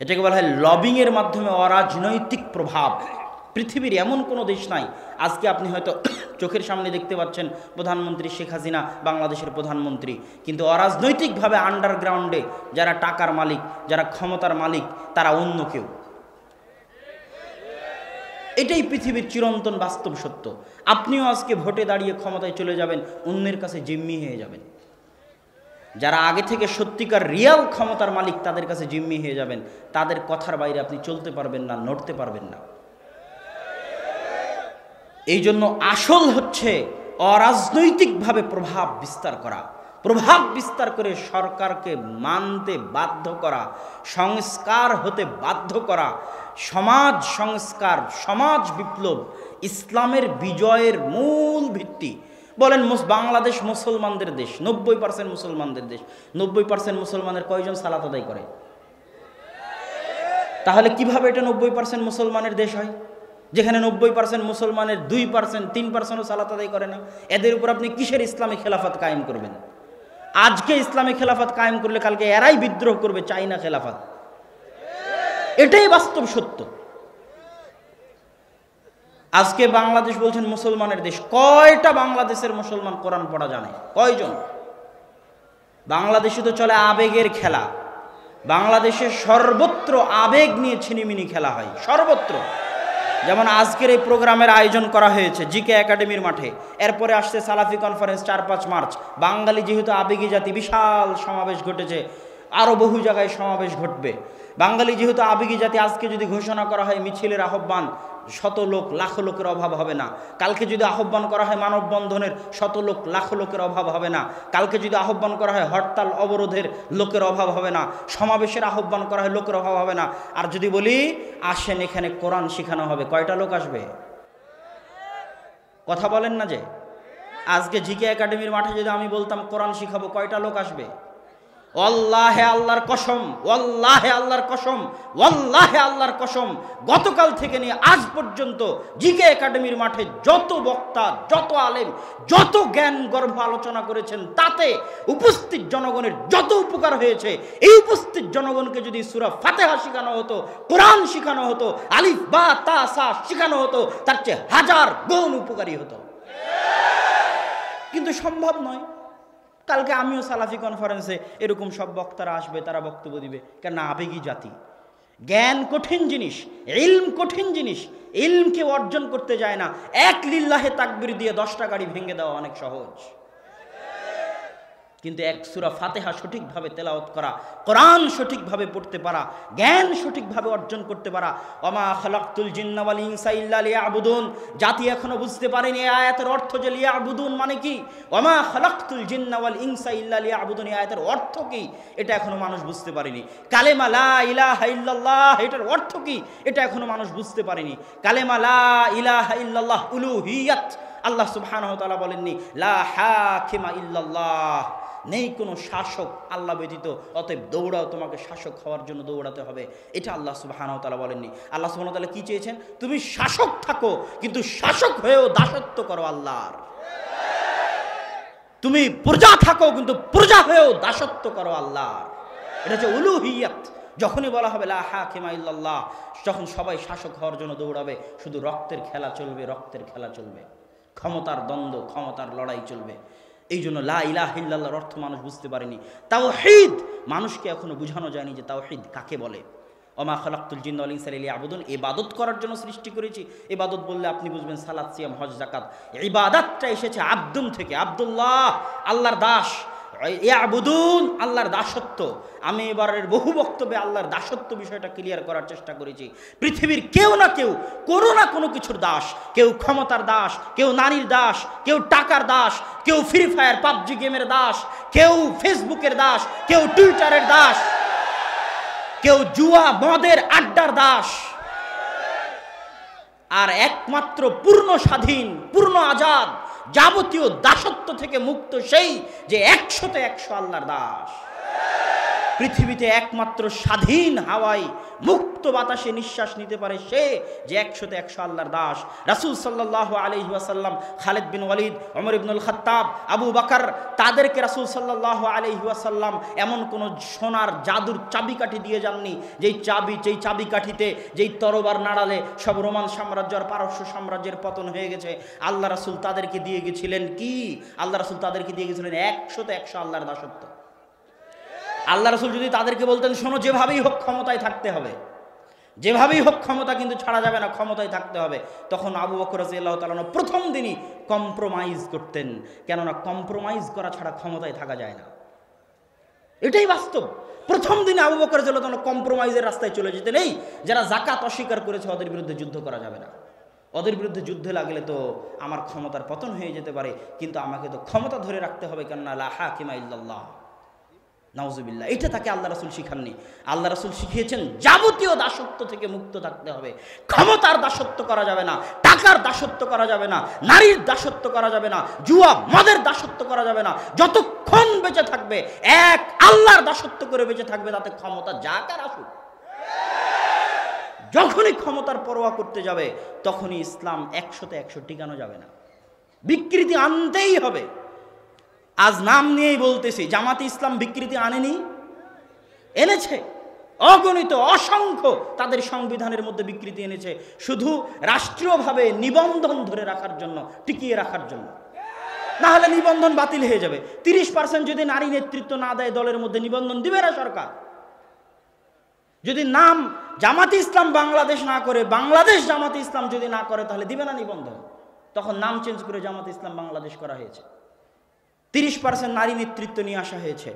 Speaker 1: এটাকে বলা হয় লবিংয়ের মাধ্যমে অরাজনৈতিক প্রভাব। পৃথিবীর এমন কোনো দেশ নাই, আজকে আপনি হয়তো চোখের সামনে দেখতে পাচ্ছেন প্রধানমন্ত্রী শেখ হাসিনা বাংলাদেশের প্রধানমন্ত্রী, কিন্তু অরাজনৈতিকভাবে আন্ডারগ্রাউন্ডে যারা টাকার মালিক, যারা ক্ষমতার মালিক, তারা অন্য কেউ। এটাই পৃথিবীর চিরন্তন বাস্তব সত্য। আপনিও আজকে ভোটে দাঁড়িয়ে ক্ষমতায় চলে যাবেন, অন্যের কাছে জিম্মি হয়ে যাবেন। যারা আগে থেকে সত্যিকার রিয়াল ক্ষমতার মালিক, তাদের কাছে জিম্মি হয়ে যাবেন। তাদের কথার বাইরে আপনি চলতে পারবেন না, নড়তে পারবেন না। এই জন্য আসল হচ্ছে অরাজনৈতিকভাবে প্রভাব বিস্তার করা, প্রভাব বিস্তার করে সরকারকে মানতে বাধ্য করা, সংস্কার হতে বাধ্য করা। সমাজ সংস্কার, সমাজ বিপ্লব ইসলামের বিজয়ের মূল ভিত্তি। বলেন বাংলাদেশ মুসলমানদের দেশ, 90% মুসলমানদের দেশ, 90% মুসলমানের কয়জন সালাত আদায় করে? তাহলে কিভাবে এটা 90% মুসলমানের দেশ হয়, যেখানে 90% মুসলমানের 2%, 3%ও সালাত আদায় করে না? এদের উপর আপনি কিসের ইসলামী খেলাফত কায়েম করবেন? আজকে ইসলামী খেলাফত কায়েম করলে কালকে এরাই বিদ্রোহ করবে, চাই না খেলাফত। এটাই বাস্তব সত্য। আজকে বাংলাদেশ বলছেন মুসলমানের দেশ, কয়টা বাংলাদেশের মুসলমান কোরআন পড়া জানে? কয়জন? বাংলাদেশে তো চলে আবেগের খেলা। বাংলাদেশে সর্বত্র আবেগ নিয়ে ছিনিমিনি খেলা হয়, সর্বত্র। যেমন আজকের এই প্রোগ্রামের আয়োজন করা হয়েছে জিকে একাডেমির মাঠে, এরপরে আসছে সালাফি কনফারেন্স 4-5 মার্চ। বাঙালি যেহেতু আবেগী জাতি, বিশাল সমাবেশ ঘটেছে, আরও বহু জায়গায় সমাবেশ ঘটবে। বাঙালি যেহেতু আবেগী জাতি, আজকে যদি ঘোষণা করা হয় মিছিলের আহ্বান, শত লোক লাখ লোকের অভাব হবে না। কালকে যদি আহ্বান করা হয় মানববন্ধনের, শত লোক লাখ লোকের অভাব হবে না। কালকে যদি আহ্বান করা হয় হরতাল অবরোধের, লোকের অভাব হবে না। সমাবেশের আহ্বান করা হয়, লোকের অভাব হবে না। আর যদি বলি আসেন এখানে কোরআন শেখানো হবে, কয়টা লোক আসবে? কথা বলেন না যে। আজকে জিকে একাডেমির মাঠে যদি আমি বলতাম কোরআন শিখাবো, কয়টা লোক আসবে? ওয়াল্লাহে আল্লাহর কসম, ওয়াল্লাহে আল্লাহর কসম, ওয়াল্লাহে আল্লাহর কসম, গতকাল থেকে নিয়ে আজ পর্যন্ত জিকে একাডেমির মাঠে যত বক্তা, যত আলেম, যত জ্ঞান গর্ভ আলোচনা করেছেন, তাতে উপস্থিত জনগণের যত উপকার হয়েছে, এই উপস্থিত জনগণকে যদি সূরা ফাতিহা শেখানো হতো, কোরআন শেখানো হতো, আলিফ বা তা সা শেখানো হতো, তার চেয়ে হাজার গুণ উপকারী হতো। কিন্তু সম্ভব নয়। কালকে আমিও সালাফি কনফারেন্সে এরকম সব বক্তারা আসবে, তারা বক্তব্য দিবে, কেন আবেগী জাতি। জ্ঞান কঠিন জিনিস, ইলম কঠিন জিনিস। ইলমকে অর্জন করতে যায় না, এক লিল্লাহে তাকবীর দিয়ে 10টা গাড়ি ভেঙে দেওয়া অনেক সহজ। কিন্তু এক সূরা ফাতিহা সঠিকভাবে তেলাওয়াত করা, কোরআন সঠিকভাবে পড়তে পারা, জ্ঞান সঠিকভাবে অর্জন করতে পারা। ওমা খালাকতুল জিন্না ওয়াল ইনসা ইল্লা লিয়াবুদুন, জাতি এখনো বুঝতে পারেনি এই আয়াতের অর্থ যে লিয়াবুদুন মানে কি। ওমা খালাকতুল জিন্না ওয়াল ইনসা ইল্লা লিয়াবুদুন, এই আয়াতের অর্থ কি এটা এখনো মানুষ বুঝতে পারেনি। কালেমা লা ইলাহা ইল্লাল্লাহ, এটার অর্থ কি এটা এখনো মানুষ বুঝতে পারেনি। কালেমা লা ইলাহা ইল্লাল্লাহ উলুহিয়াত, আল্লাহ সুবহানাহু ওয়া তাআলা বলেননি লা হাকিমা ইল্লাল্লাহ, নেই কোনো শাসক আল্লাহ ব্যতীত, অতএব দৌড়াও, তোমাকে শাসক হওয়ার জন্য দৌড়াতে হবে, এটা আল্লাহ সুবহানাহু ওয়া তাআলা বলেননি। আল্লাহ সুবহানাহু ওয়া তাআলা কি চেয়েছেন? তুমি শাসক থাকো, কিন্তু শাসক হয়েও দাসত্ব করো আল্লাহর। তুমি প্রজা থাকো, কিন্তু প্রজা হয়েও দাসত্ব করো আল্লাহর। এটা হচ্ছে উলুহিয়াত। যখনই বলা হবে লা হাকিমা ইল্লাল্লাহ, যখন সবাই শাসক হওয়ার জন্য দৌড়াবে, শুধু রক্তের খেলা চলবে, রক্তের খেলা চলবে, ক্ষমতার দ্বন্দ্ব, ক্ষমতার লড়াই চলবে। এই জন্য লা ইলাহা ইল্লাল্লাহর অর্থ মানুষ বুঝতে পারেনি। তাওহীদ মানুষকে এখনো বোঝানো যায়নি যে তাওহীদ কাকে বলে। ওমা খালাকতুল জিন্না ওয়াল ইনসা ইল্লা লিয়াবুদুন, ইবাদত করার জন্য সৃষ্টি করেছি। ইবাদত বললে আপনি বুঝবেন সালাত, সিয়াম, হজ, যাকাত। ইবাদতটা এসেছে আব্দুন থেকে, আব্দুল্লাহ, আল্লাহর দাস। ইয়াবুদুন, আল্লাহর দাসত্ব। আমি এবারের বহু বক্তব্যে আল্লাহর দাসত্ব বিষয়টা ক্লিয়ার করার চেষ্টা করেছি। পৃথিবীর কেউ না কেউ কোনো না কোনো কিছুর দাস। কেউ ক্ষমতার দাস, কেউ নারীর দাস, কেউ টাকার দাস, কেউ ফ্রি ফায়ার পাবজি গেমের দাস, কেউ ফেসবুকের দাস, কেউ টুইটারের দাস, কেউ জুয়া মদের আড্ডার দাস। আর একমাত্র পূর্ণ স্বাধীন, পূর্ণ আজাদ, যাবতীয় দাসত্ব থেকে মুক্ত সেই যে 100তে 100 আল্লাহর দাস। পৃথিবীতে একমাত্র স্বাধীন হাওয়ায় মুক্ত বাতাসে নিঃশ্বাস নিতে পারে সে যে 100তে 100 আল্লাহর দাস। রাসূল সাল্লাল্লাহু আলাইহি ওয়াসাল্লাম, খালিদ বিন ওয়ালিদ, ওমর ইবনুল খাত্তাব, আবু বকর, তাদেরকে রাসূল সাল্লাল্লাহু আলাইহি ওয়াসাল্লাম এমন কোন সোনার জাদুর চাবিকাঠি দিয়ে যাননি যেই চাবিকাঠিতে যেই তরবার নাড়ালে সব রোমান সাম্রাজ্য আর পারস্য সাম্রাজ্যের পতন হয়ে গেছে। আল্লাহ রাসূল তাদেরকে দিয়ে গেছিলেন কি? আল্লাহ রাসূল তাদেরকে দিয়ে গেছিলেন 100তে 100 আল্লাহর দাসত্ব। আল্লাহ রাসূল যদি তাদেরকে বলতেন শোনো, যেভাবেই হোক ক্ষমতায় থাকতে হবে, যেভাবেই হোক ক্ষমতা কিন্তু ছাড়া যাবে না, ক্ষমতায় থাকতে হবে, তখন আবু বকর রাদিয়াল্লাহু তাআলা প্রথম দিনই কম্প্রোমাইজ করতেন। কেননা কম্প্রোমাইজ করা ছাড়া ক্ষমতায় থাকা যায় না, এটাই বাস্তব। প্রথম দিনে আবু বকর রাদিয়াল্লাহু তাআলা কম্প্রোমাইজের রাস্তায় চলে যেতেন। এই যারা যাকাত অস্বীকার করেছে ওদের বিরুদ্ধে যুদ্ধ করা যাবে না, ওদের বিরুদ্ধে যুদ্ধে লাগলে তো আমার ক্ষমতার পতন হয়ে যেতে পারে, কিন্তু আমাকে তো ক্ষমতা ধরে রাখতে হবে, কেননা লা হাকিমা ইল্লাল্লাহ। নাউজুবিল্লাহ, এটা তাকে আল্লাহ রাসূল শিখাননি। আল্লাহ রাসূল শিখিয়েছেন যাবতীয় দাসত্ব থেকে মুক্ত থাকতে হবে। ক্ষমতার দাসত্ব করা যাবে না, টাকার দাসত্ব করা যাবে না, নারীর দাসত্ব করা যাবে না, জুয়া মদের দাসত্ব করা যাবে না। যতক্ষণ বেঁচে থাকবে এক আল্লাহর দাসত্ব করে বেঁচে থাকবে, তাতে ক্ষমতা যাক আর আসুক। যখনই ক্ষমতার পরোয়া করতে যাবে তখনই ইসলাম 100তে 100 টিকানো যাবে না, বিকৃতি আনতেই হবে। আজ নাম নিয়েই বলতেছি, জামাতে ইসলাম বিকৃতি আনেনি, এনেছে। অগণিত অসংখ্য তাদের সংবিধানের মধ্যে বিকৃতি এনেছে, শুধু রাষ্ট্রীয়ভাবে নিবন্ধন ধরে রাখার জন্য, টিকিয়ে রাখার জন্য। না হলে নিবন্ধন বাতিল হয়ে যাবে। 30% যদি নারী নেতৃত্ব না দেয় দলের মধ্যে, নিবন্ধন দিবে না সরকার। যদি নাম জামাতে ইসলাম বাংলাদেশ না করে, বাংলাদেশ জামাতে ইসলাম যদি না করে, তাহলে দিবে না নিবন্ধন। তখন নাম চেঞ্জ করে জামাতে ইসলাম বাংলাদেশ করা হয়েছে। 30% নারী নেতৃত্ব নিয়ে আসা হয়েছে,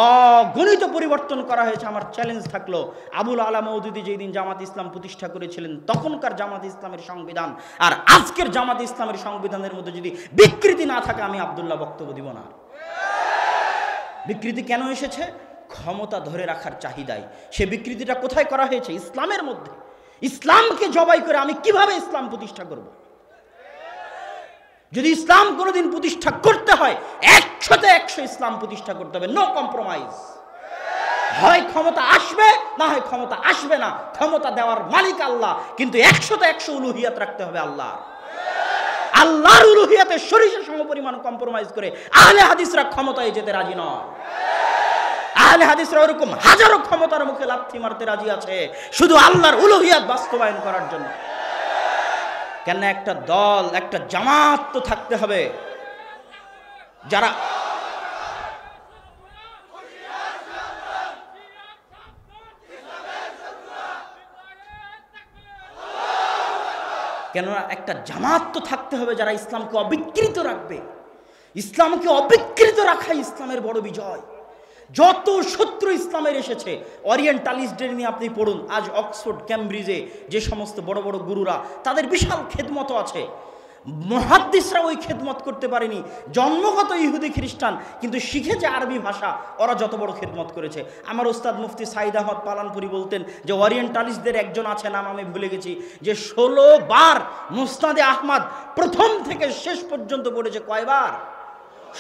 Speaker 1: অগণিত পরিবর্তন করা হয়েছে। আমার চ্যালেঞ্জ থাকলো, আবুল আলা মওদুদী যেই দিন জামাত ইসলাম প্রতিষ্ঠা করেছিলেন তখনকার জামাত ইসলামের সংবিধান আর আজকের জামাত ইসলামের সংবিধানের মধ্যে যদি বিকৃতি না থাকে, আমি আব্দুল্লাহ বক্তব্য দিব না। বিকৃতি কেন এসেছে? ক্ষমতা ধরে রাখার চাহিদায়। সে বিকৃতিটা কোথায় করা হয়েছে? ইসলামের মধ্যে। ইসলামকে জবাই করে আমি কিভাবে ইসলাম প্রতিষ্ঠা করব? যদি ইসলাম কোনোদিন প্রতিষ্ঠা করতে হয় 100% ইসলাম প্রতিষ্ঠা করতে হবে, নো কম্প্রোমাইজ। হয় ক্ষমতা আসবে, না হয় ক্ষমতা আসবে না। ক্ষমতা দেওয়ার মালিক আল্লাহ, কিন্তু 100% উলুহিয়াত রাখতে হবে আল্লাহ। আল্লাহর উলুহিয়াতের সরিষা সমপরিমাণ কম্প্রোমাইজ করে আহলে হাদিসরা ক্ষমতায় যেতে রাজি নয়। আহলে হাদিসরা ওরকম হাজারো ক্ষমতার মুখে লাথি মারতে রাজি আছে শুধু আল্লাহর উলুহিয়াত বাস্তবায়ন করার জন্য। কেন? একটা দল, একটা জামাত তো থাকতে হবে যারা কেননা একটা জামাত তো থাকতে হবে যারা ইসলামকে অবিকৃত রাখবে। ইসলামকে অবিকৃত রাখাই ইসলামের বড় বিজয়। যত শত্রু ইসলামের এসেছে, ওরিয়েন্টালিস্টদের নিয়ে আপনি পড়ুন, আজ অক্সফোর্ড ক্যামব্রিজে যে সমস্ত বড় বড় গুরুরা, তাদের বিশাল খেদমত আছে। মুহাদ্দিসরা ওই খেদমত করতে পারেনি, জন্মগত ইহুদি খ্রিস্টান, কিন্তু শিখেছে আরবি ভাষা, ওরা যত বড় খেদমত করেছে। আমার ওস্তাদ মুফতি সাইদ আহমদ পালানপুরি বলতেন যে ওরিয়েন্টালিস্টদের একজন আছে, নাম আমি ভুলে গেছি, যে 16 বার মুসনাদে আহমদ প্রথম থেকে শেষ পর্যন্ত পড়েছে। কয়বার?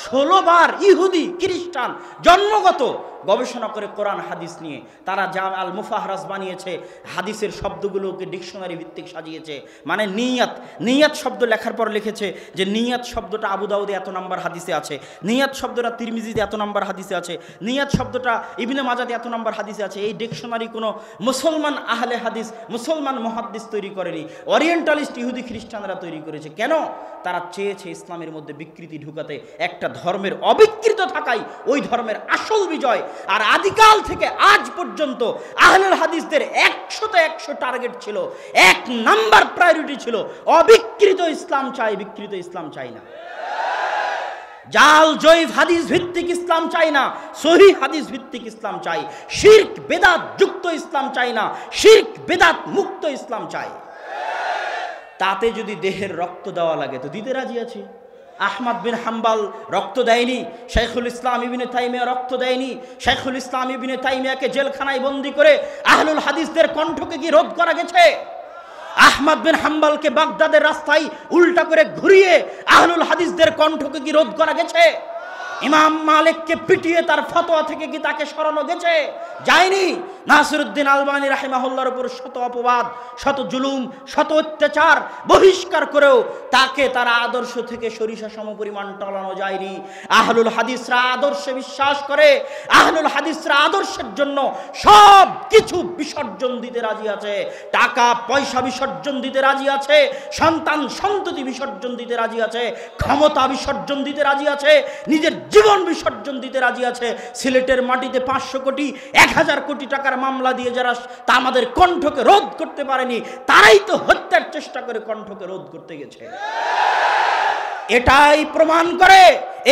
Speaker 1: 16 বার। ইহুদি খ্রিস্টান জন্মগত, গবেষণা করে কোরআন হাদিস নিয়ে তারা জাম আল মুফাহরাস বানিয়েছে, হাদিসের শব্দগুলোকে ডিকশনারি ভিত্তিক সাজিয়েছে। মানে নিয়াত, নিয়াত শব্দ লেখার পর লিখেছে যে নিয়াত শব্দটা আবু দাউদে এত নাম্বার হাদিসে আছে, নিয়াত শব্দটা তিরমিজিতে এত নাম্বার হাদিসে আছে, নিয়াত শব্দটা ইবনে মাজাতে এত নাম্বার হাদিসে আছে। এই ডিকশনারি কোনো মুসলমান আহলে হাদিস, মুসলমান মুহাদ্দিস তৈরি করেনি, ওরিয়েন্টালিস্ট ইহুদি খ্রিস্টানরা তৈরি করেছে। কেন? তারা চেয়েছে ইসলামের মধ্যে বিকৃতি ঢুকাতে। একটা ধর্মের অবিকৃত থাকাই ওই ধর্মের আসল বিজয়। আর আদিকাল থেকে আজ পর্যন্ত আহলুল হাদিসদের 100% টার্গেট ছিল, 1 নাম্বার প্রায়োরিটি ছিল অবিকৃত ইসলাম চাই, বিকৃত ইসলাম চাই না। জাল জয়ীফ হাদিস ভিত্তিক ইসলাম চাই না, সহিহ হাদিস ভিত্তিক ইসলাম চাই। শিরক বেদাত যুক্ত ইসলাম চাই না, শিরক বেদাত মুক্ত ইসলাম চাই। তাতে যদি দেহের রক্ত দেওয়া লাগে তো দিতে রাজি আছি। আহমদ বিন হাম্বল রক্ত দেয়নি, শাইখুল ইসলাম ইবনে তাইমিয়া রক্ত দেয়নি। শাইখুল ইসলাম ইবনে তাইমিয়াকে জেলখানায় বন্দী করে আহলুল হাদিসদের কণ্ঠকে কি রোধ করা গেছে? আহমদ বিন হাম্বলকে বাগদাদের রাস্তায় উল্টা করে ঘুরিয়ে আহলুল হাদিসদের কণ্ঠকে কি রোধ করা গেছে? ইমাম মালিককে পিটিয়ে তার ফতোয়া থেকে কি তাকে সরানো গেছে? যায়নি। নাসিরউদ্দিন আলবানী রাহিমাহুল্লাহর উপর শত অপবাদ, শত জুলুম, শত অত্যাচার, বহিষ্কার করেও তাকে তার আদর্শ থেকে সরিষা সমপরিমাণ টলানো যায়নি। আহলুল হাদিসরা আদর্শে বিশ্বাস করে, আহলুল হাদিসরা আদর্শের জন্য সব কিছু বিসর্জন দিতে রাজি আছে। টাকা পয়সা বিসর্জন দিতে রাজি আছে, সন্তান সন্ততি বিসর্জন দিতে রাজি আছে, ক্ষমতা বিসর্জন দিতে রাজি আছে, নিজের জীবন বিসর্জন দিতে রাজি আছে। সিলেটের মাটিতে 500 কোটি 1000 কোটি টাকার মামলা দিয়ে যারা তা আমাদের কণ্ঠকে রোধ করতে পারেনি, তারাই তো হত্যার চেষ্টা করে কণ্ঠকে রোধ করতে গেছে। এটাই প্রমাণ করে,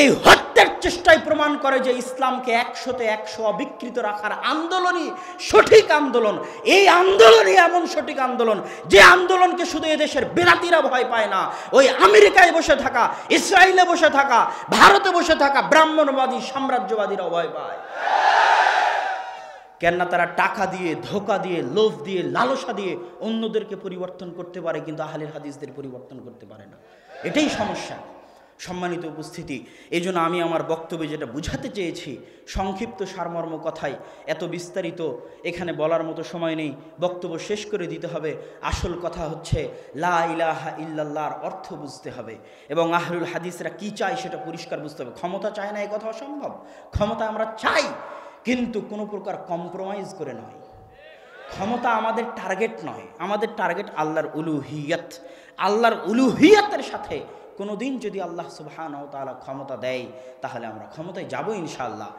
Speaker 1: এই হত্যার চেষ্টাই প্রমাণ করে যে ইসলামকে 100% অবিকৃত রাখার আন্দোলনই সঠিক আন্দোলন। এই আন্দোলনই এমন সঠিক আন্দোলন যে আন্দোলনকে শুধু এদেশের বেলাতিরা ভয় পায় না, ওই আমেরিকায় বসে থাকা, ইসরায়েলে বসে থাকা, ভারতে বসে থাকা ব্রাহ্মণবাদী সাম্রাজ্যবাদীরাও ভয় পায়। কেননা তারা টাকা দিয়ে, ধোঁকা দিয়ে, লোভ দিয়ে, লালসা দিয়ে অন্যদেরকে পরিবর্তন করতে পারে, কিন্তু আহলে হাদিসদের পরিবর্তন করতে পারে না। এটাই সমস্যা। সম্মানিত উপস্থিতি, এই জন্য আমি আমার বক্তব্যে যেটা বুঝাতে চেয়েছি, সংক্ষিপ্ত সারমর্ম কথায়, এত বিস্তারিত এখানে বলার মতো সময় নেই, বক্তব্য শেষ করে দিতে হবে। আসল কথা হচ্ছে লা ইলাহা ইল্লাল্লাহর অর্থ বুঝতে হবে এবং আহলুল হাদিসরা কি চায় সেটা পরিষ্কার বুঝতে হবে। ক্ষমতা চায় না, এই কথা অসম্ভব। ক্ষমতা আমরা চাই, কিন্তু কোনো প্রকার কম্প্রোমাইজ করে নয়। ক্ষমতা আমাদের টার্গেট নয়, আমাদের টার্গেট আল্লাহর উলুহিয়াত। আল্লাহর উলুহিয়াতের সাথে কোনোদিন যদি আল্লাহ সুবহানাহু ওয়া তাআলা ক্ষমতা দেয়, তাহলে আমরা ক্ষমতায় যাব ইনশাআল্লাহ।